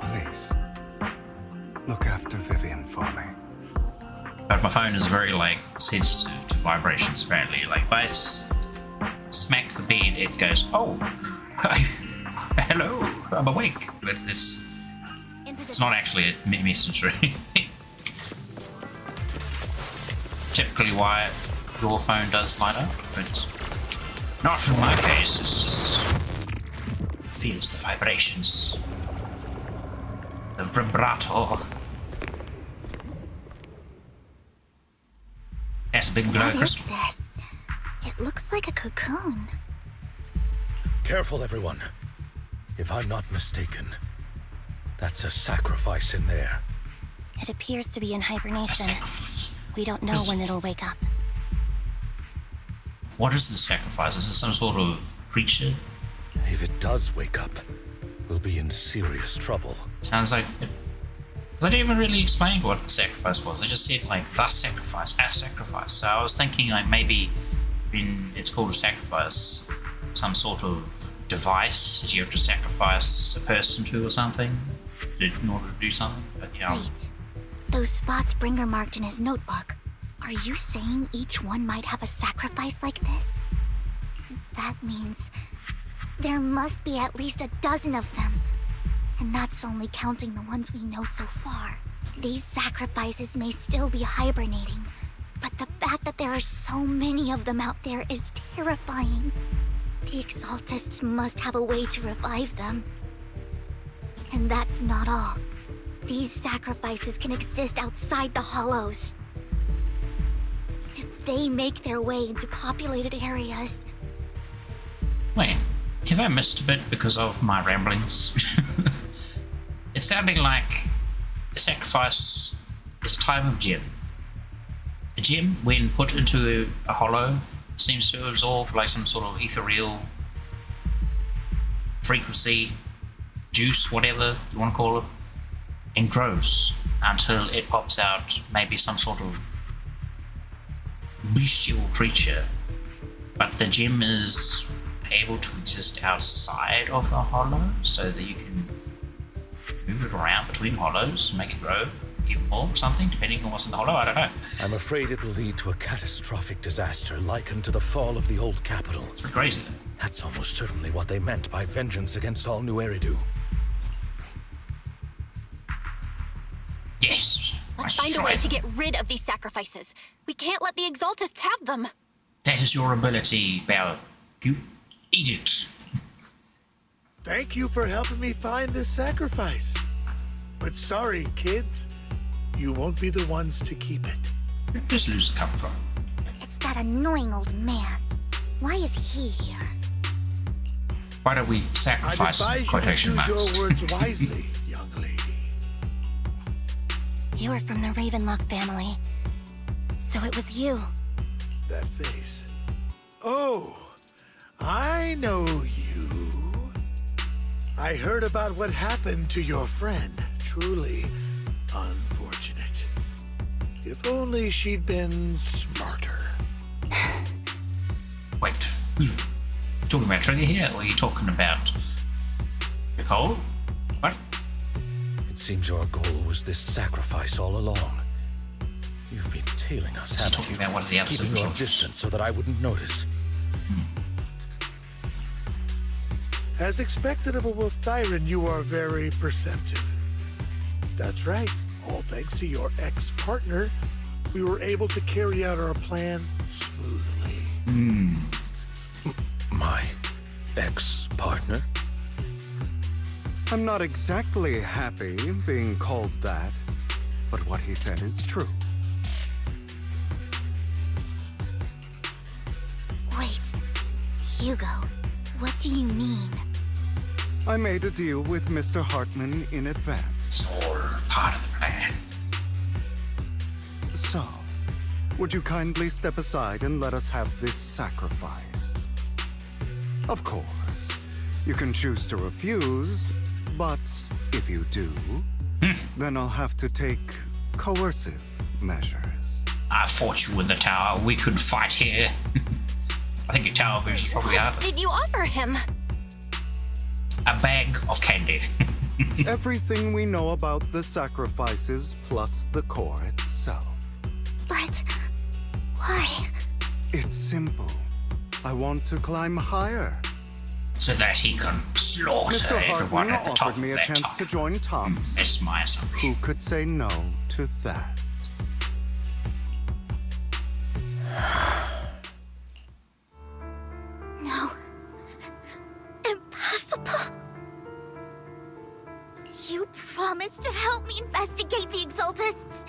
Please, look after Vivian for me.
But my phone is very, sensitive to vibrations, apparently. Like, if I smack the bed, it goes, oh, hello, I'm awake. But it's not actually a message or anything. Typically why your phone does light up, but not in my case. It's just feels the vibrations, the vibrato. That's a big glow crystal.
What is this? It looks like a cocoon.
Careful, everyone. If I'm not mistaken, that's a sacrifice in there.
It appears to be in hibernation.
Sacrifice.
We don't know when it'll wake up.
What is the sacrifice? Is it some sort of creature?
If it does wake up, we'll be in serious trouble.
Sounds like it. They didn't even really explain what the sacrifice was. They just said, the sacrifice, a sacrifice. So I was thinking, maybe when it's called a sacrifice, some sort of device that you have to sacrifice a person to or something in order to do something. But,
Wait. Those spots Bringer marked in his notebook. Are you saying each one might have a sacrifice like this? That means there must be at least a dozen of them. And that's only counting the ones we know so far. These sacrifices may still be hibernating, but the fact that there are so many of them out there is terrifying. The Exaltists must have a way to revive them. And that's not all. These sacrifices can exist outside the Hollows. If they make their way into populated areas...
Wait, Have I missed a bit because of my ramblings? It's sounding like a sacrifice is a type of gem. A gem, when put into a hollow, seems to absorb like some sort of ethereal frequency, juice, whatever you want to call it, and grows until it pops out maybe some sort of bestial creature. But the gem is able to exist outside of the hollow so that you can move it around between hollows, make it grow even more, something, depending on what's in the hollow. I don't know.
I'm afraid it will lead to a catastrophic disaster likened to the fall of the old capital.
It's crazy.
That's almost certainly what they meant by vengeance against all New Eridu.
Yes.
Let's find a way to get rid of these sacrifices. We can't let the Exaltists have them.
That is your ability, Belle. You eat it.
Thank you for helping me find this sacrifice. But sorry, kids. You won't be the ones to keep it.
Just lose the comfort.
It's that annoying old man. Why is he here?
Why don't we sacrifice
I'd advise
quotation
you to
marks?
choose your words wisely, young lady.
You were from the Ravenlock family. So it was you.
That face. Oh, I know you. I heard about what happened to your friend. Truly unfortunate. If only she'd been smarter.
Wait, who's talking about Trigger here, or are you talking about Nicole? What?
It seems your goal was this sacrifice all along. You've been tailing us,
Is he
haven't
talking
you?
about one of the other
Keeping your
soldiers?
distance so that I wouldn't notice.
As expected of a Wolf Tyrant, you are very perceptive. That's right. All thanks to your ex-partner, we were able to carry out our plan smoothly.
My ex-partner?
I'm not exactly happy being called that, but what he said is true.
Wait, Hugo, what do you mean?
I made a deal with Mr. Hartman in advance.
It's all part of the plan.
So, would you kindly step aside and let us have this sacrifice? Of course, you can choose to refuse, but if you do, then I'll have to take coercive measures.
I fought you in the tower. We could fight here. I think your tower version is probably harder.
Did you offer him?
A bag of candy.
Everything we know about the sacrifices plus the core itself.
But why?
It's simple. I want to climb higher.
So that he can slaughter
Mr.
everyone
Hartman
at the top
offered me
of
a
that
chance
tower.
to join Tom's.
That's my assumption.
Who could say no to that?
No. Impossible. You promised to help me investigate the Exaltists.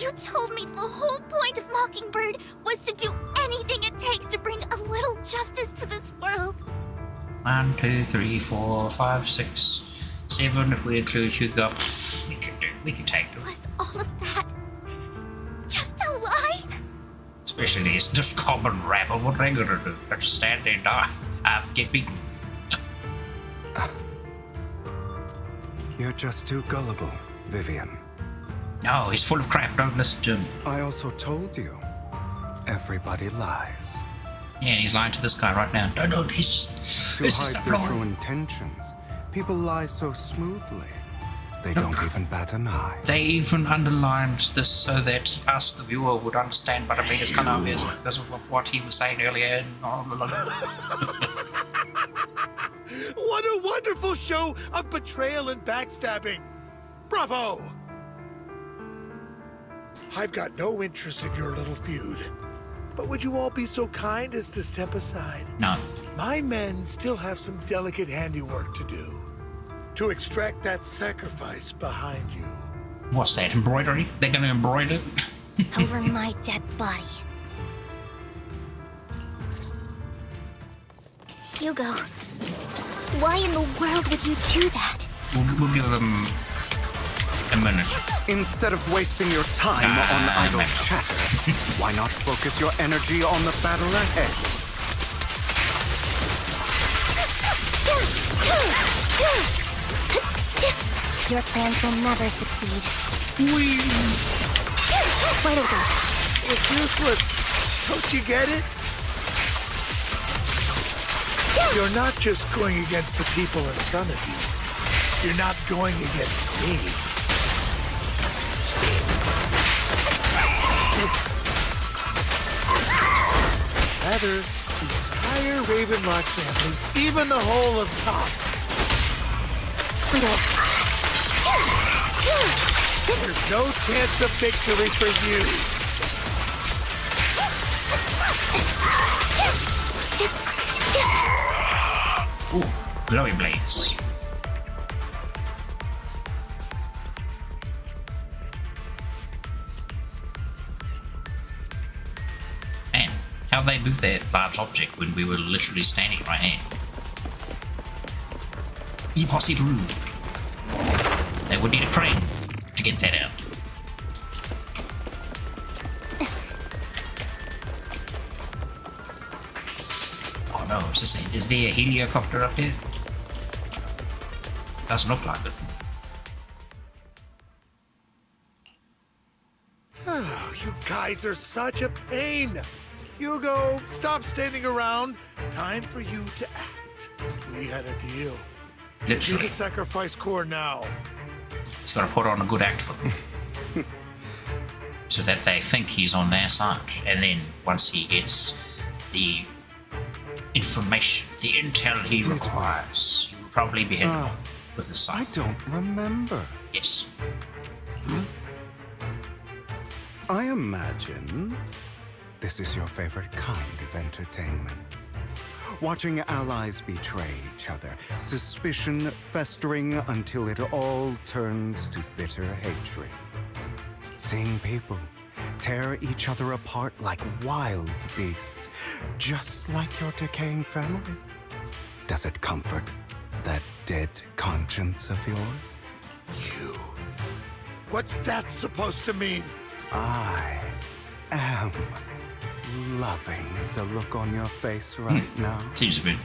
You told me the whole point of Mockingbird was to do anything it takes to bring a little justice to this world.
1, 2, 3, 4, 5, 6, 7. If we include Hugo, we can take them.
Was all of that just a lie?
Especially it's just common rabble. What are they gonna do? I just stand there and die. Get beaten.
You're just too gullible, Vivian.
No, he's full of crap. Don't listen to him.
I also told you, everybody lies.
Yeah, and he's lying to this guy right now. No, he's just...
To
it's just a
hide their
ploy.
true intentions, people lie so smoothly. They don't even bat an eye.
They even underlined this so that us, the viewer, would understand what Amina's kind of is because of what he was saying earlier.
What a wonderful show of betrayal and backstabbing! Bravo! I've got no interest in your little feud. But would you all be so kind as to step aside?
No.
My men still have some delicate handiwork to do. To extract that sacrifice behind you.
What's that, embroidery? They're gonna embroider?
Over my dead body. Hugo, why in the world would you do that?
We'll give them a minute.
Instead of wasting your time on idle chatter, why not focus your energy on the battle ahead?
Your plans will never succeed. Why don't we?
It's useless. Don't you get it? You're not just going against the people in front of you. You're not going against me. Rather, the entire Ravenlock family, even the whole of Tops. There's no chance of victory for you.
Ooh, glowy blades. Man, how they move that large object when we were literally standing right here? Impossible. They would need a crane to get that out. Oh no, is there a helicopter up here? Doesn't look like it.
Oh, you guys are such a pain. Hugo, stop standing around. Time for you to act. We had a deal.
Literally.
Do the sacrifice core now.
He's got to put on a good act for them. So that they think he's on their side. And then once he gets the information, the intel he requires, he will probably be headed with his side.
I don't remember.
Yes.
I imagine this is your favorite kind of entertainment. Watching allies betray each other, suspicion festering until it all turns to bitter hatred. Seeing people tear each other apart like wild beasts, just like your decaying family. Does it comfort that dead conscience of yours?
You. What's that supposed to mean?
I am loving the look on your face right now.
Seems a bit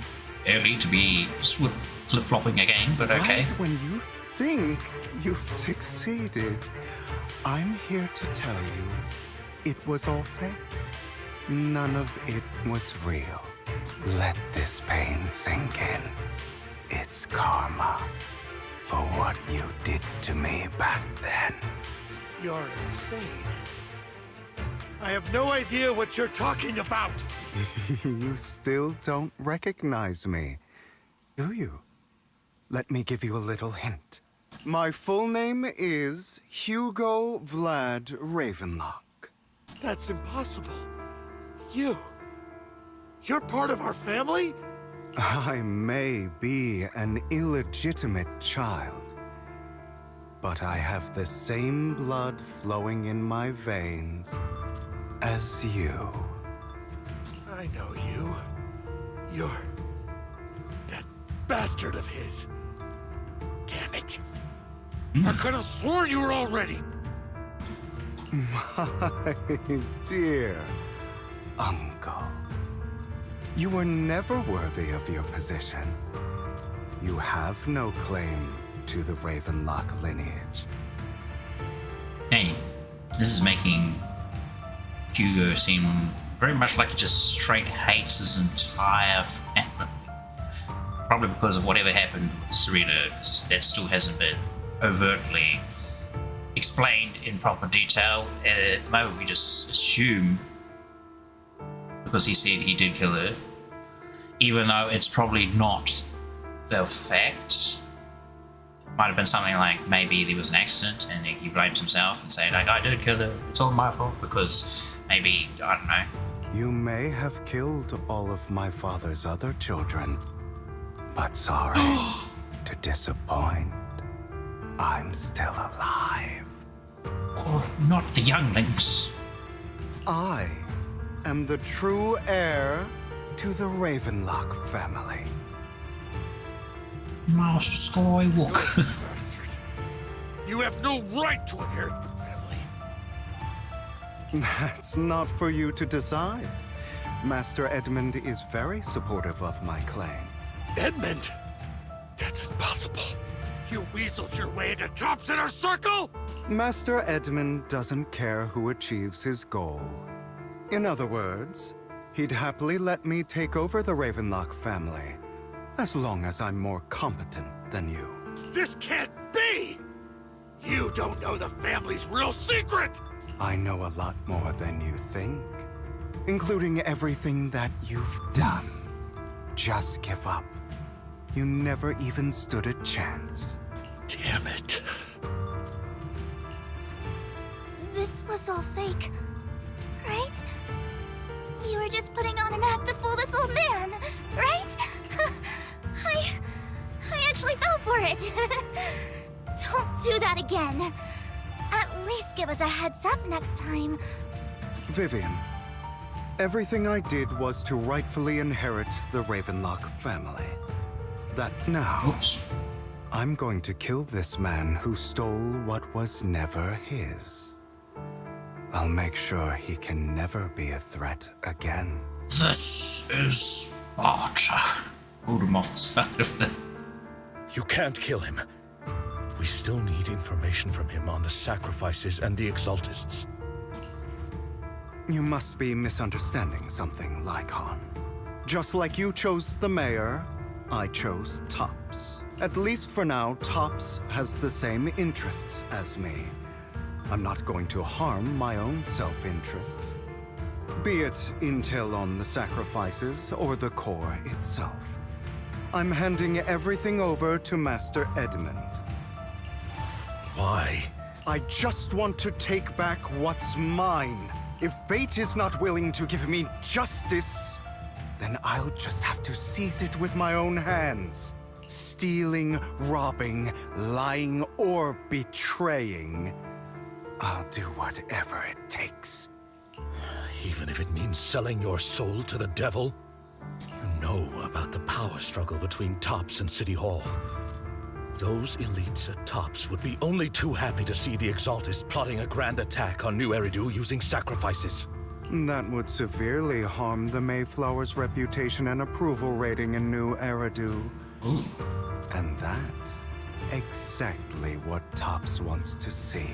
early to be flip-flopping again, but okay.
Right when you think you've succeeded, I'm here to tell you it was all fake. None of it was real. Let this pain sink in. It's karma for what you did to me back then.
You're insane. I have no idea what you're talking about.
You still don't recognize me, do you? Let me give you a little hint. My full name is Hugo Vlad Ravenlock.
That's impossible. You're part of our family?
I may be an illegitimate child, but I have the same blood flowing in my veins as you.
I know you. You're that bastard of his. Damn it. I could have sworn you were already.
My dear uncle, you were never worthy of your position. You have no claim to the Ravenlock lineage.
Hey, this is making Hugo seem very much like he just straight hates his entire family. Probably because of whatever happened with Serena, because that still hasn't been overtly explained in proper detail. At the moment, we just assume, because he said he did kill her, even though it's probably not the fact. It might have been something like maybe there was an accident and he blames himself and saying like, I did kill her, it's all my fault, because maybe, I don't know.
You may have killed all of my father's other children, but sorry to disappoint. I'm still alive.
Or not the younglings.
I am the true heir to the Ravenlock family.
Master Skywalker.
You have no right to inherit the family.
That's not for you to decide. Master Edmund is very supportive of my claim.
Edmund? That's impossible. You weaseled your way into Top's inner circle?
Master Edmund doesn't care who achieves his goal. In other words, he'd happily let me take over the Ravenlock family, as long as I'm more competent than you.
This can't be! You don't know the family's real secret!
I know a lot more than you think, including everything that you've done. Just give up. You never even stood a chance.
Damn it.
This was all fake, right? You were just putting on an act to fool this old man, right? I actually fell for it. Don't do that again. At least give us a heads up next time.
Vivian, everything I did was to rightfully inherit the Ravenlock family. That now,
Oops.
I'm going to kill this man who stole what was never his. I'll make sure he can never be a threat again.
This is Sparta. Pulled him off the side of the...
You can't kill him. We still need information from him on the sacrifices and the Exaltists.
You must be misunderstanding something, Lycon. Just like you chose the mayor, I chose Tops. At least for now, Tops has the same interests as me. I'm not going to harm my own self-interests. Be it intel on the sacrifices or the core itself. I'm handing everything over to Master Edmund.
Why?
I just want to take back what's mine. If fate is not willing to give me justice, then I'll just have to seize it with my own hands. Stealing, robbing, lying, or betraying. I'll do whatever it takes.
Even if it means selling your soul to the devil? You know about the power struggle between Tops and City Hall. Those elites at Tops would be only too happy to see the Exaltists plotting a grand attack on New Eridu using sacrifices.
That would severely harm the Mayflower's reputation and approval rating in New Eridu.
Ooh.
And that's exactly what Tops wants to see.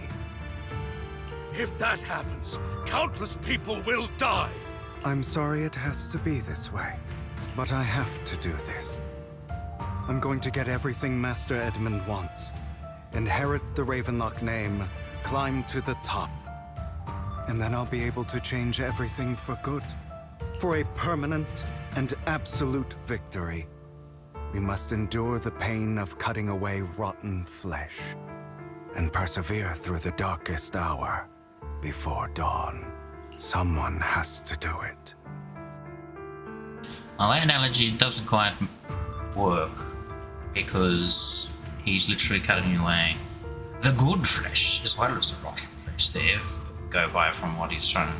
If that happens, countless people will die!
I'm sorry it has to be this way, but I have to do this. I'm going to get everything Master Edmund wants. Inherit the Ravenlock name, climb to the top. And then I'll be able to change everything for good. For a permanent and absolute victory. We must endure the pain of cutting away rotten flesh. And persevere through the darkest hour before dawn. Someone has to do it.
Well, that analogy doesn't quite work, because he's literally cutting away the good flesh as well as the rotten flesh there, if we go by from what he's trying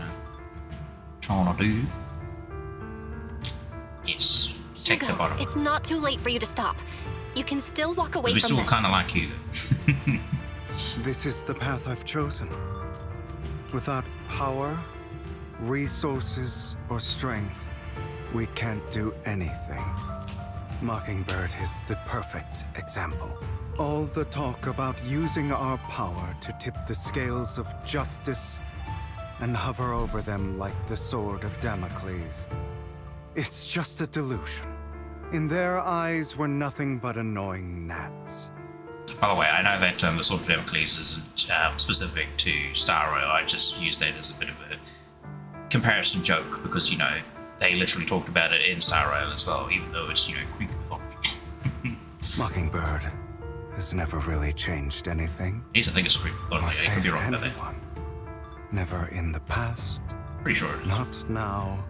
to do. Yes, take the bottom.
It's not too late for you to stop. You can still walk away from
we
this.
still kind of like you.
This is the path I've chosen. Without power, resources, or strength, we can't do anything. Mockingbird is the perfect example. All the talk about using our power to tip the scales of justice and hover over them like the sword of Damocles. It's just a delusion. In their eyes, we're nothing but annoying gnats.
By the way, I know that the Sword of Damocles isn't specific to Star Rail. I just use that as a bit of a comparison joke because, you know, they literally talked about it in Star Rail as well, even though it's, you know, Greek mythology.
Mockingbird has never really changed anything.
At least I think it's Greek mythology. I could be wrong about that.
Never in the past.
Pretty sure it is.
Not now,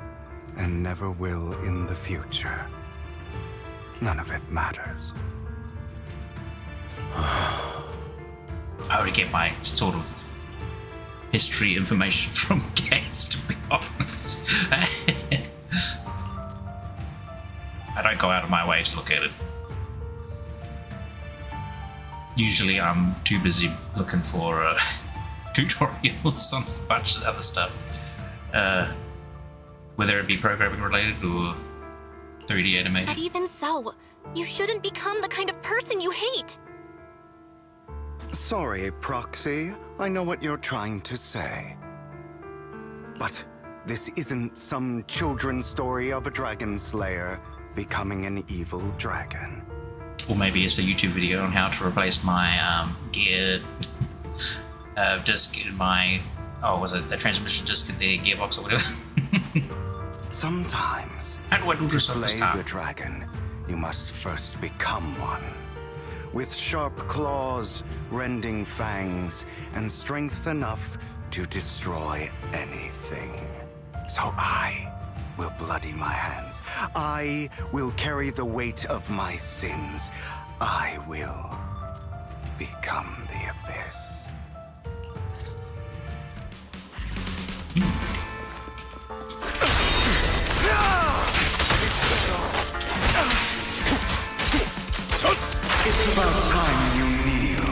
and never will in the future. None of it matters.
I would get my sort of history information from games, to be honest. don't go out of my way to look at it. Usually I'm too busy looking for tutorials on a bunch of other stuff. Whether it be programming related or 3D animation.
But even so, you shouldn't become the kind of person you hate.
Sorry, Proxy. I know what you're trying to say. But this isn't some children's story of a dragon slayer becoming an evil dragon.
Or maybe it's a YouTube video on how to replace my gear disc in my... Oh, was it the transmission disc in the gearbox or whatever?
Sometimes,
how do I do
to
this
slay the dragon, you must first become one. With sharp claws, rending fangs, and strength enough to destroy anything. So I will bloody my hands. I will carry the weight of my sins. I will become the abyss. It's about time you kneel.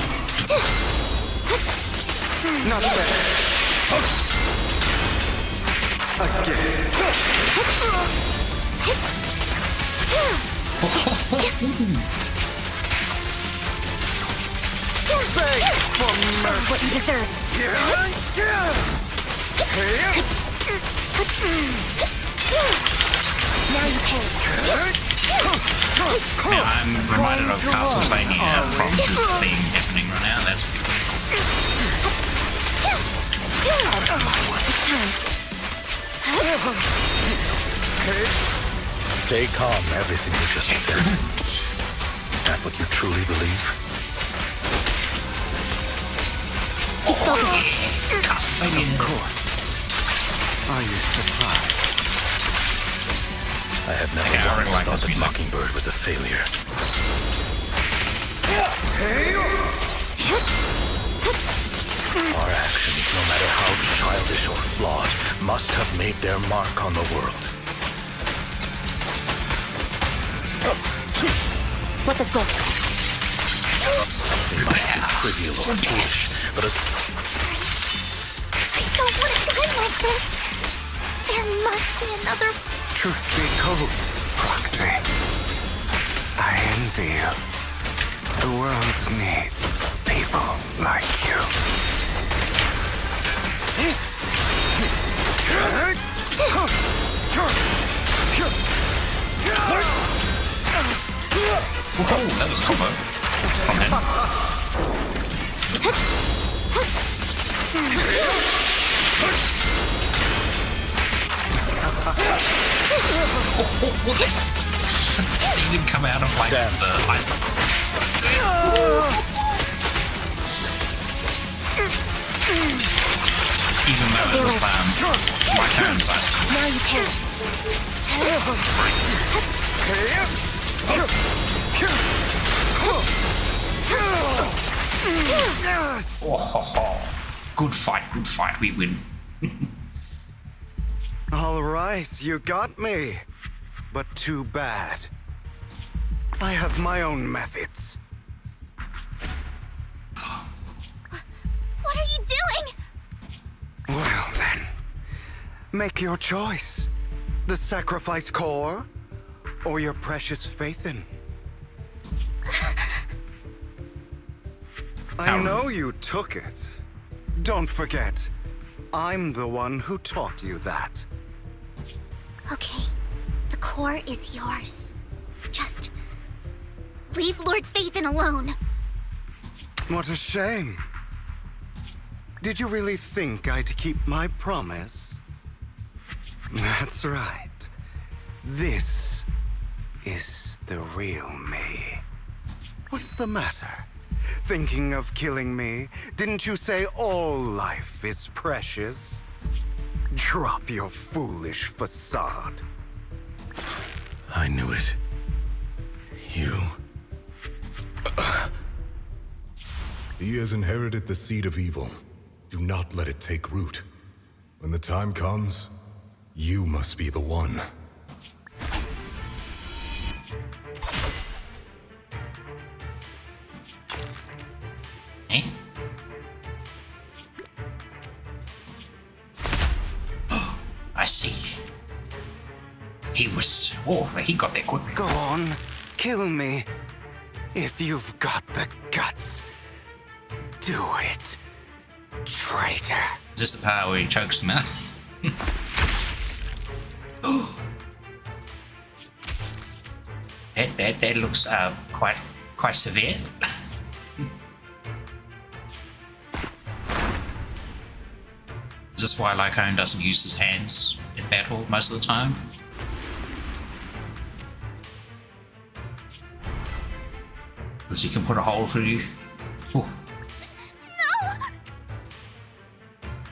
Not better. Again. Beg for mercy.
What you deserve. Now you pay.
Now I'm reminded of Castlevania from this thing happening right now. That's pretty
Stay calm, everything you just said. Is that what you truly believe?
Of course.
Are you surprised?
I have never once thought that Mockingbird was a failure. Our actions, no matter how childish or flawed, must have made their mark on the world.
Flip the switch.
It might be trivial or foolish, but as...
I don't want to die like this. There must be another...
Truth be told, Proxy, I envy you. The world needs people like you.
Whoa, that was a combo from him. See him come out of like the icicles. Even though it was my parents' icicles.
Now you pay.
Oh, ho, ho. Good fight, we win.
All right, you got me. But too bad. I have my own methods.
What are you doing?
Well then, make your choice. The sacrifice core, or your precious Phaethon. I know you took it. Don't forget, I'm the one who taught you that.
Okay, the core is yours. Just leave Lord Phaethon alone.
What a shame. Did you really think I'd keep my promise? That's right. This is the real me. What's the matter? Thinking of killing me? Didn't you say all life is precious? Drop your foolish facade.
I knew it. You...
He has inherited the seed of evil. Do not let it take root. When the time comes, you must be the one.
He was... Oh, he got there quick.
Go on, kill me. If you've got the guts, do it, traitor.
Is this the part where he chokes him out? That looks quite severe. Is this why Lycone doesn't use his hands in battle most of the time? Because he can put a hole through you. Ooh.
No!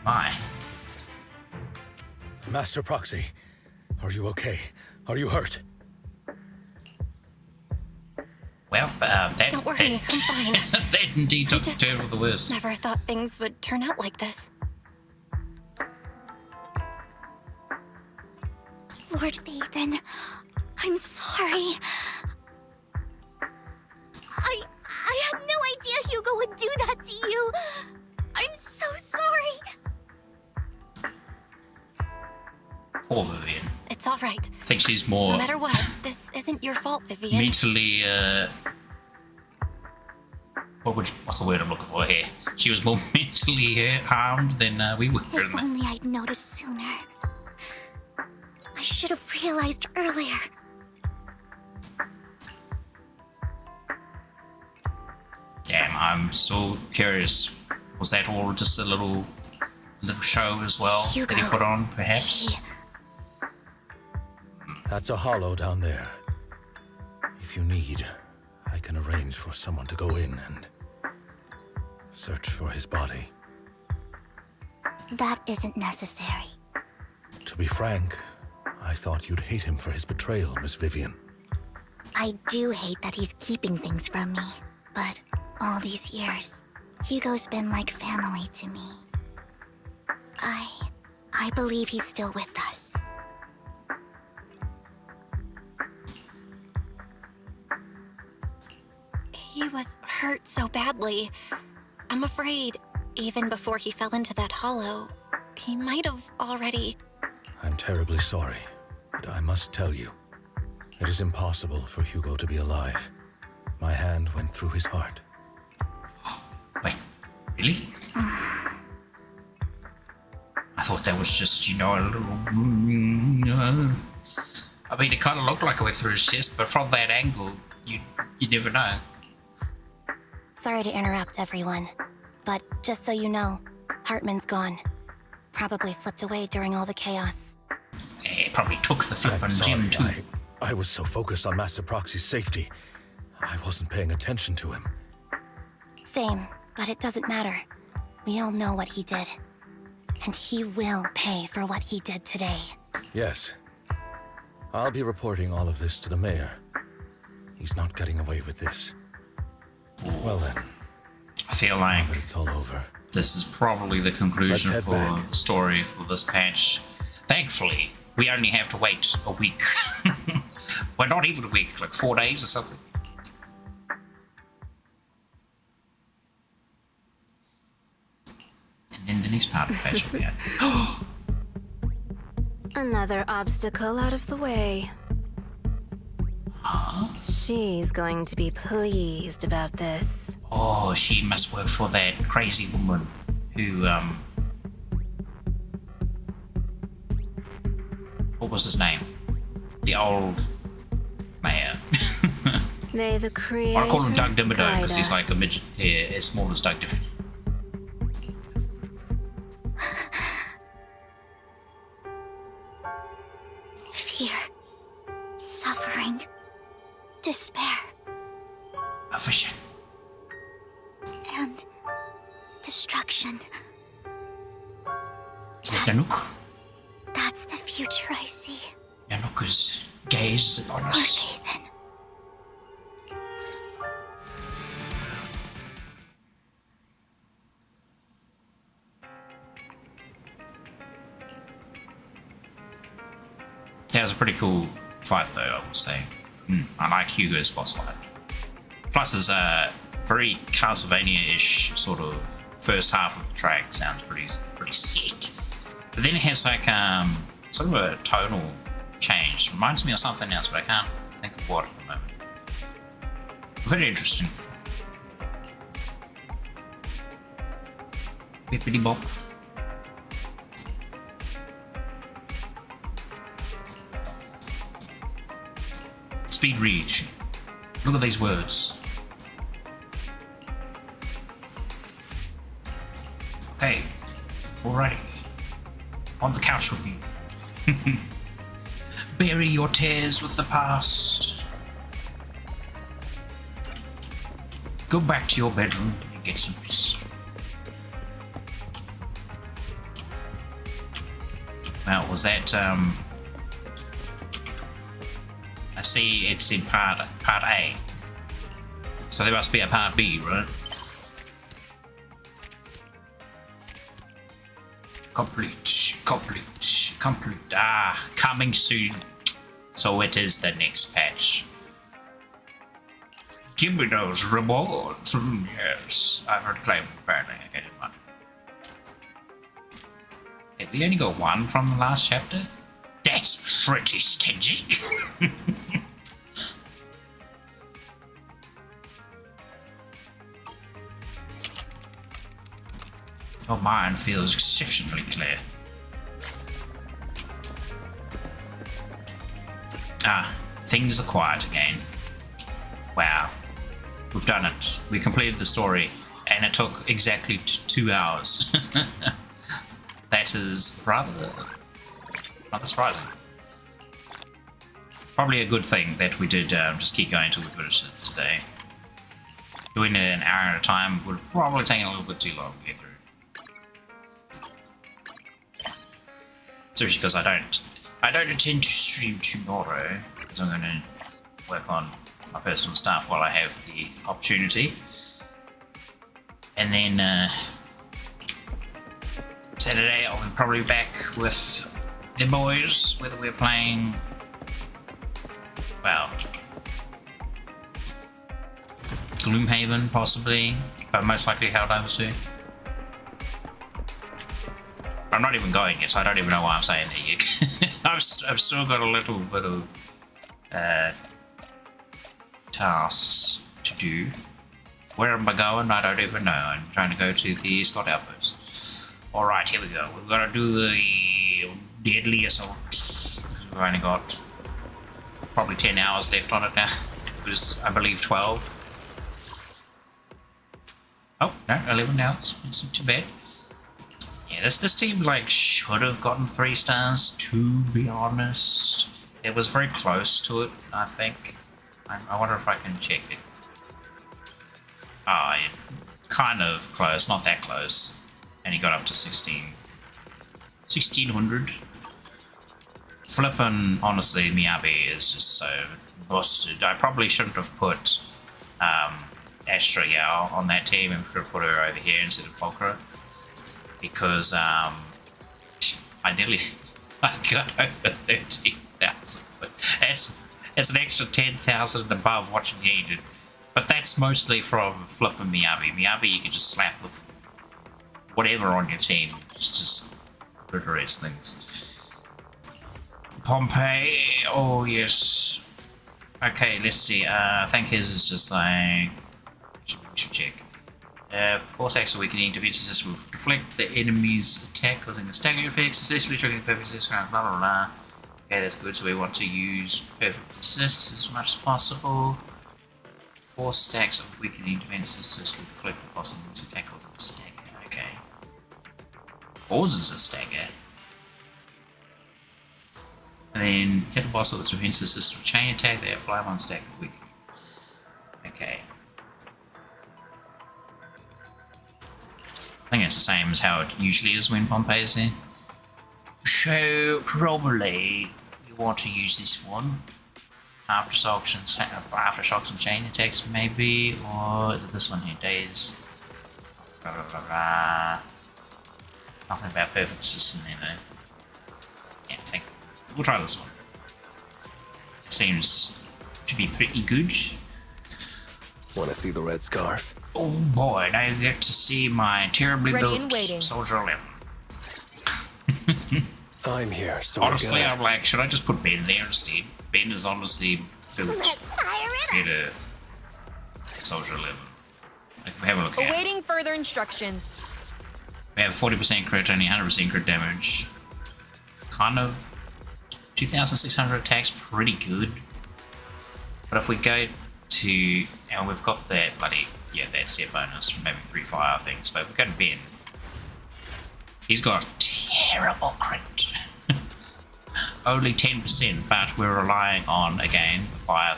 My.
Master Proxy, are you okay? Are you hurt?
Well,
Don't worry, I'm fine.
That indeed took the turn for the worse.
Never thought things would turn out like this.
Lord Phaethon, I'm sorry. I had no idea Hugo would do that to you. I'm so sorry.
Poor Vivian.
It's all right.
I think she's more...
No matter what, this isn't your fault, Vivian.
mentally, what's the word I'm looking for here? She was more mentally harmed than we were.
If only I'd noticed sooner. I should have realized earlier.
Damn, I'm so curious. Was that all just a little show as well
Hugo,
that he put on, perhaps?
That's a hollow down there. If you need, I can arrange for someone to go in and search for his body.
That isn't necessary.
To be frank, I thought you'd hate him for his betrayal, Miss Vivian.
I do hate that he's keeping things from me, but all these years, Hugo's been like family to me. I believe he's still with us.
He was hurt so badly. I'm afraid, even before he fell into that hollow, he might have already...
I'm terribly sorry, but I must tell you, it is impossible for Hugo to be alive. My hand went through his heart.
Wait, really? I thought that was just, you know, a little... I mean, it kind of looked like it went through his chest, but from that angle, you never know.
Sorry to interrupt, everyone. But just so you know, Hartman's gone. Probably slipped away during all the chaos.
He probably took the flippin'
I'm
gym
sorry,
too.
I was so focused on Master Proxy's safety, I wasn't paying attention to him.
Same, but it doesn't matter. We all know what he did. And he will pay for what he did today.
Yes. I'll be reporting all of this to the mayor. He's not getting away with this. Well then.
I feel like
it's all over.
This is probably the conclusion
Let's
for
head back.
the story for this patch. Thankfully, we only have to wait a week. Well, not even a week, like 4 days or something. And then the next part of the patch will be out.
Another obstacle out of the way.
Huh?
She's going to be pleased about this.
Oh, she must work for that crazy woman who, what was his name? The old mayor.
They the creator.
I call him Doug Dimmadome
guide
because he's
us.
like a midget, yeah, as small as Doug Dimmadome.
Fear. Suffering. Despair.
A vision.
And destruction.
Is that Nanook?
That's the future I see.
Nanook is gazes upon
Lord
us.
Phaethon.
That was a pretty cool fight, though, I will say. I like Hugo's boss fight. Plus, it's a very Castlevania-ish sort of first half of the track. Sounds pretty sick. But then it has like sort of a tonal changed. Reminds me of something else, but I can't think of what at the moment. Very interesting. Bippity bop. Speed read. Look at these words. Okay. Alrighty. On the couch with you. Bury your tears with the past. Go back to your bedroom and get some rest. Now, was that, I see it's in part A. So there must be a part B, right? Complete. Ah, coming soon. So it is the next patch. Give me those rewards. Yes, I've heard claim apparently. Okay, never mind. Hey, we only got one from the last chapter? That's pretty stingy. Oh, mine feels exceptionally clear. Ah, things are quiet again. Wow. We've done it. We completed the story, and it took exactly 2 hours. That is rather surprising. Probably a good thing that we did just keep going until we finished it today. Doing it an hour at a time would probably take a little bit too long to get through. Seriously, because I don't intend to stream tomorrow, because I'm going to work on my personal stuff while I have the opportunity. And then Saturday I'll be probably back with the boys, whether we're playing, well, Gloomhaven possibly, but most likely Helldivers 2. I'm not even going yet, so I don't even know why I'm saying that yet. I've still got a little bit of tasks to do. Where am I going? I don't even know. I'm trying to go to the Scott Outpost. Alright, here we go. We've got to do the Deadly Assault. We've only got probably 10 hours left on it now. It was, I believe, 12. Oh, no, 11 hours. It's not too bad. Yeah, this team like should have gotten 3 stars, to be honest. It was very close to it, I think. I wonder if I can check it. Ah, yeah, kind of close, not that close. And he got up to 1600. Flippin', honestly, Miyabi is just so busted. I probably shouldn't have put Astra Yao on that team and should have put her over here instead of Volcra. Because I got over 13,000, but it's an extra 10,000 above what you needed. But that's mostly from flipping Miyabi. Miyabi you can just slap with whatever on your team. It just obliterates things. Pompeii, oh yes. Okay, let's see. I think his is just like, we should check. Force acts weakening defense system will deflect the enemy's attack, causing a staggering effect, successfully triggering perfect assist, blah blah blah. Okay, that's good. So we want to use perfect assist as much as possible. 4 stacks of weakening defense assist will deflect the boss enemy's attack, causing a stagger. Okay. Causes a stagger. And then hit the boss with its defense assist with chain attack. They apply 1 stack of weakening. Okay. I think it's the same as how it usually is when Pompeii is there. So probably we want to use this one. Aftershocks and chain attacks maybe, or is it this one here? Days. Blah, blah, blah, blah. Nothing about perfect assist in there though. Yeah, I think we'll try this one. It seems to be pretty good.
Want to see the red scarf?
Oh boy, now you get to see my terribly built Soldier 11.
I'm here, so
honestly, I'm like, should I just put Ben there instead? Ben is honestly built better Soldier 11. Like, have a look at it.
Awaiting further instructions.
We have 40% crit, only 100% crit damage. Kind of 2,600 attacks, pretty good. But if we go to, and we've got that bloody, yeah, that set bonus from having 3 fire things. But if we go to Ben, he's got terrible crit. Only 10%, but we're relying on, again, the fire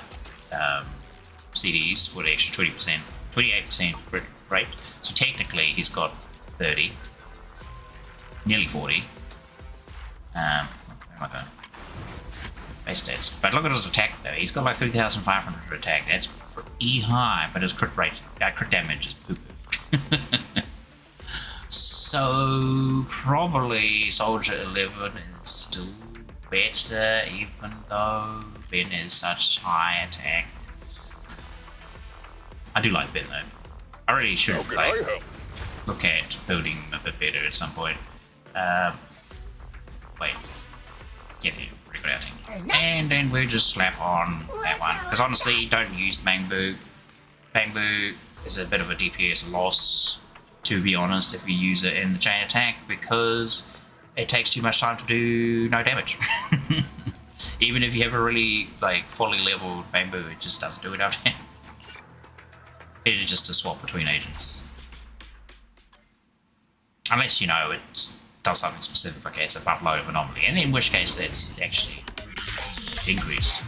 CDs for the extra 20%, 28% crit rate. So technically, he's got 30, nearly 40. Where am I going? Base stats. But look at his attack though. He's got like 3,500 attack. That's pretty high, but his crit rate, crit damage is poo-poo. So probably Soldier 11 is still better, even though Ben is such high attack. I do like Ben though. I really should like look at building a bit better at some point. Wait. Yeah, pretty good outing. And then we just slap on that one. Because honestly, don't use Mangbu. Mangbu is a bit of a DPS loss, to be honest, if you use it in the chain attack, because it takes too much time to do no damage. Even if you have a really like fully leveled Mangbu, it just doesn't do enough damage. Better just to swap between agents. Unless you know it does something specific, like it's a buttload of anomaly, and in which case that's actually increase.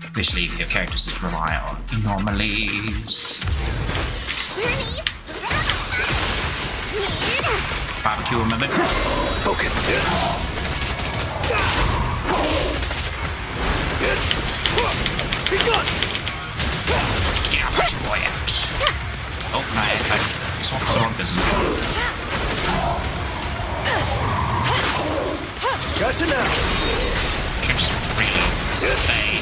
Especially if you have characters that rely on anomalies. Barbecue him a bit. Focus. Be gone. Get this boy out. Oh, no, I swapped the wrong business.
Gotcha now.
Should just really stay.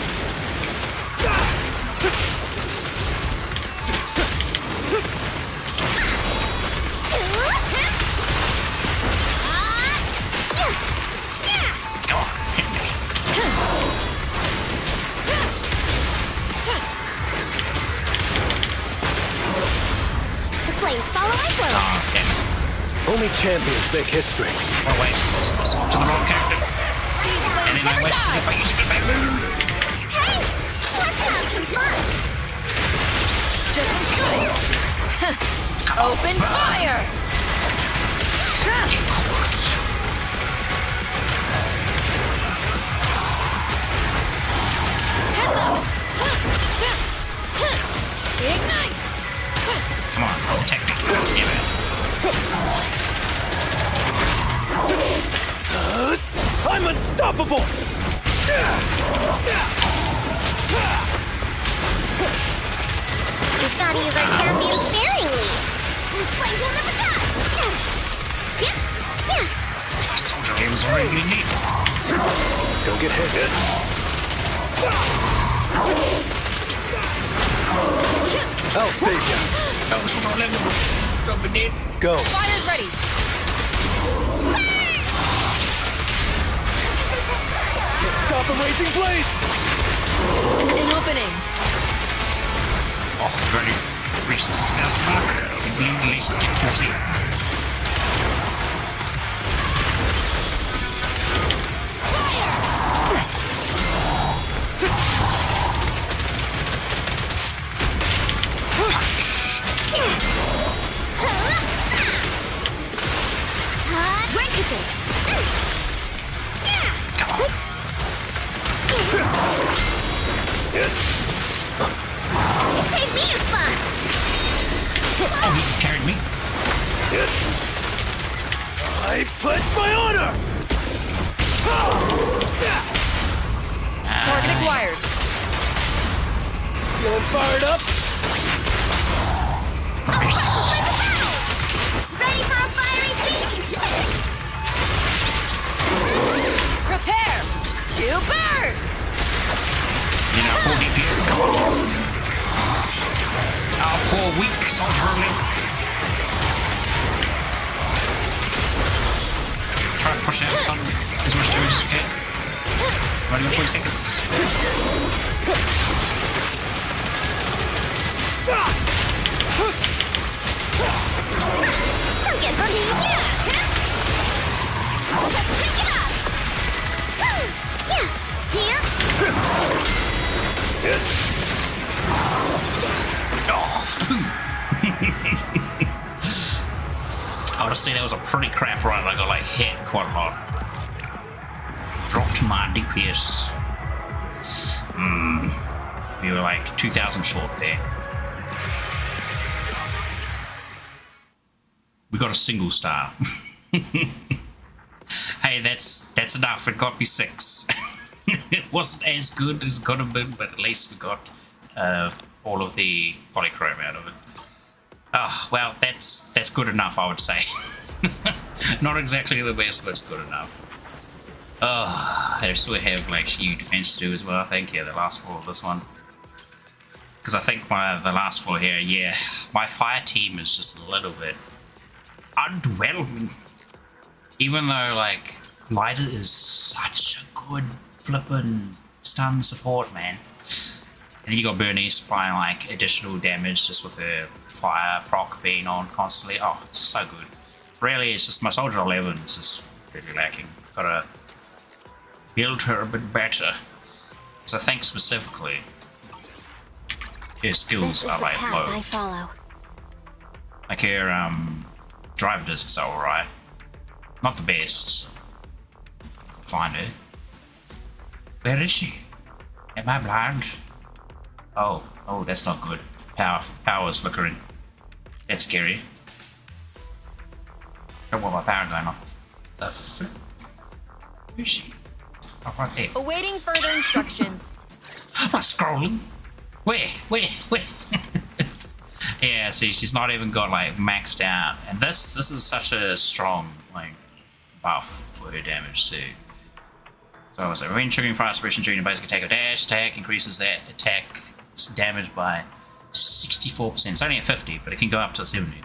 Go on, hit me.
The flames follow my flow.
Oh, damn it.
Only champions make history.
Or waste. Swap to the wrong character. And then I wasted it by using the Mangbu.
Hey! Let's have some fun!
Just strike. Open fire!
Get caught.
Heads up! Ignite!
Come on, protect me. Give it.
I'm unstoppable!
We gotta use our champion sparingly. Flames will never die!
Soldier game's already getting neat.
Don't get hit. I'll save you.
Oh, Soldier 11. Go, Benit.
Go.
Fire's ready.
Stop the raging blaze!
An opening.
Oh, we've already reached the 6,000 mark. We need at least get 40.
Save me a spot!
Oh, he carried me.
I pledge my honor!
Target acquired.
Feeling fired up?
Ready for a fiery feast!
Prepare to burn!
You know, poor DPS, come on. Our poor weak soldier. push out some as much damage as we can. Only got 20 seconds.
Forget for me,
Honestly, that was a pretty crap run. I got like hit quite a lot. Dropped my DPS. We were like 2,000 short there. We got a single star. Hey, that's enough. It got me 6. It wasn't as good as it could have been, but at least we got all of the polychrome out of it. Oh, well, that's good enough, I would say. Not exactly the best, but it's good enough. Oh, I still have like huge defense to do as well, I think. Yeah, the last floor of this one. Because I think the last floor here, yeah, my fire team is just a little bit underwhelming. Even though, like, Lighter is such a good flippin' stun support, man. And you got Bernice applying like additional damage just with her fire proc being on constantly. Oh, it's so good. Really, it's just my Soldier 11 is just really lacking. Gotta build her a bit better. So I think specifically her skills are like low.
I follow.
Like her drive discs are alright. Not the best. Find her. Where is she? Am I blind? Oh, that's not good. Power is flickering. That's scary. Don't want my power going off. The flip? Where is she? Oh, right there.
Awaiting further instructions.
I'm scrolling. Where? Yeah, see, she's not even got like maxed out. And this is such a strong like buff for her damage too. So when triggering fire suppression during a basic attack or dash attack increases that attack damage by 64%. It's only at 50, but it can go up to 70.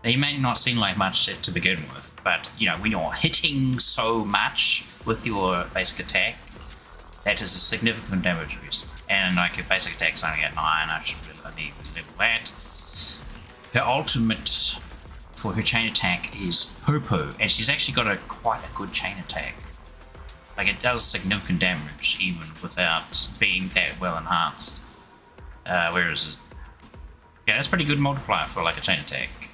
Now, you may not seem like much to begin with, but you know, when you're hitting so much with your basic attack, that is a significant damage boost. And like your basic attack's only at 9, I should really need to level that. Her ultimate for her chain attack is Popo, and she's actually got quite a good chain attack. Like it does significant damage even without being that well enhanced. Whereas, yeah, that's pretty good multiplier for like a chain attack.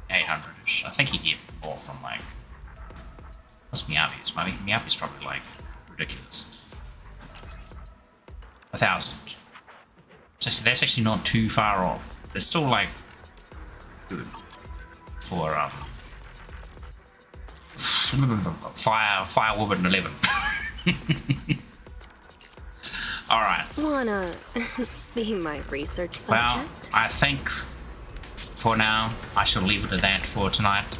800-ish. I think you get more from like, what's Miyabi's? Miyabi's probably like ridiculous. 1,000. That's actually not too far off. It's still like good for Fire Woman 11. All right.
Wanna be my research subject?
Well, I think for now I shall leave it at that for tonight.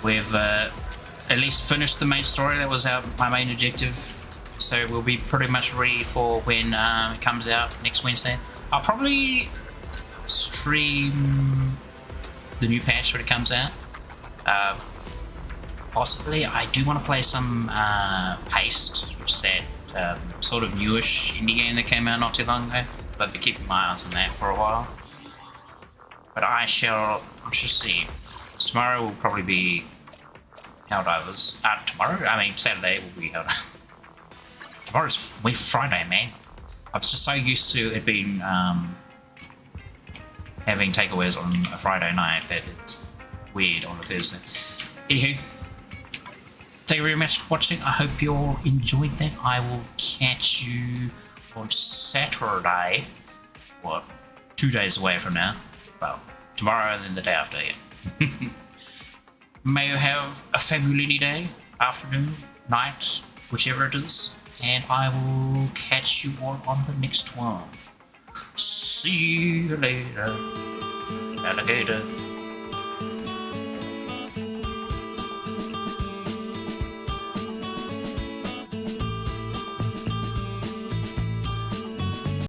We've at least finished the main story. That was my main objective. So we'll be pretty much ready for when it comes out next Wednesday. I'll probably stream the new patch when it comes out. Possibly, I do want to play some Paste, which is that sort of newish indie game that came out not too long ago. So I'll be keeping my eyes on that for a while. But I shall see. Tomorrow will probably be Helldivers. Saturday will be Helldivers. Tomorrow's Friday, man. I'm just so used to it being having takeaways on a Friday night that it's weird on a Thursday. Anywho, thank you very much for watching. I hope you all enjoyed that. I will catch you on Saturday. What? 2 days away from now. Well, tomorrow and then the day after, yeah. May you have a fabulous day, afternoon, night, whichever it is. And I will catch you all on the next one. See you later, alligator.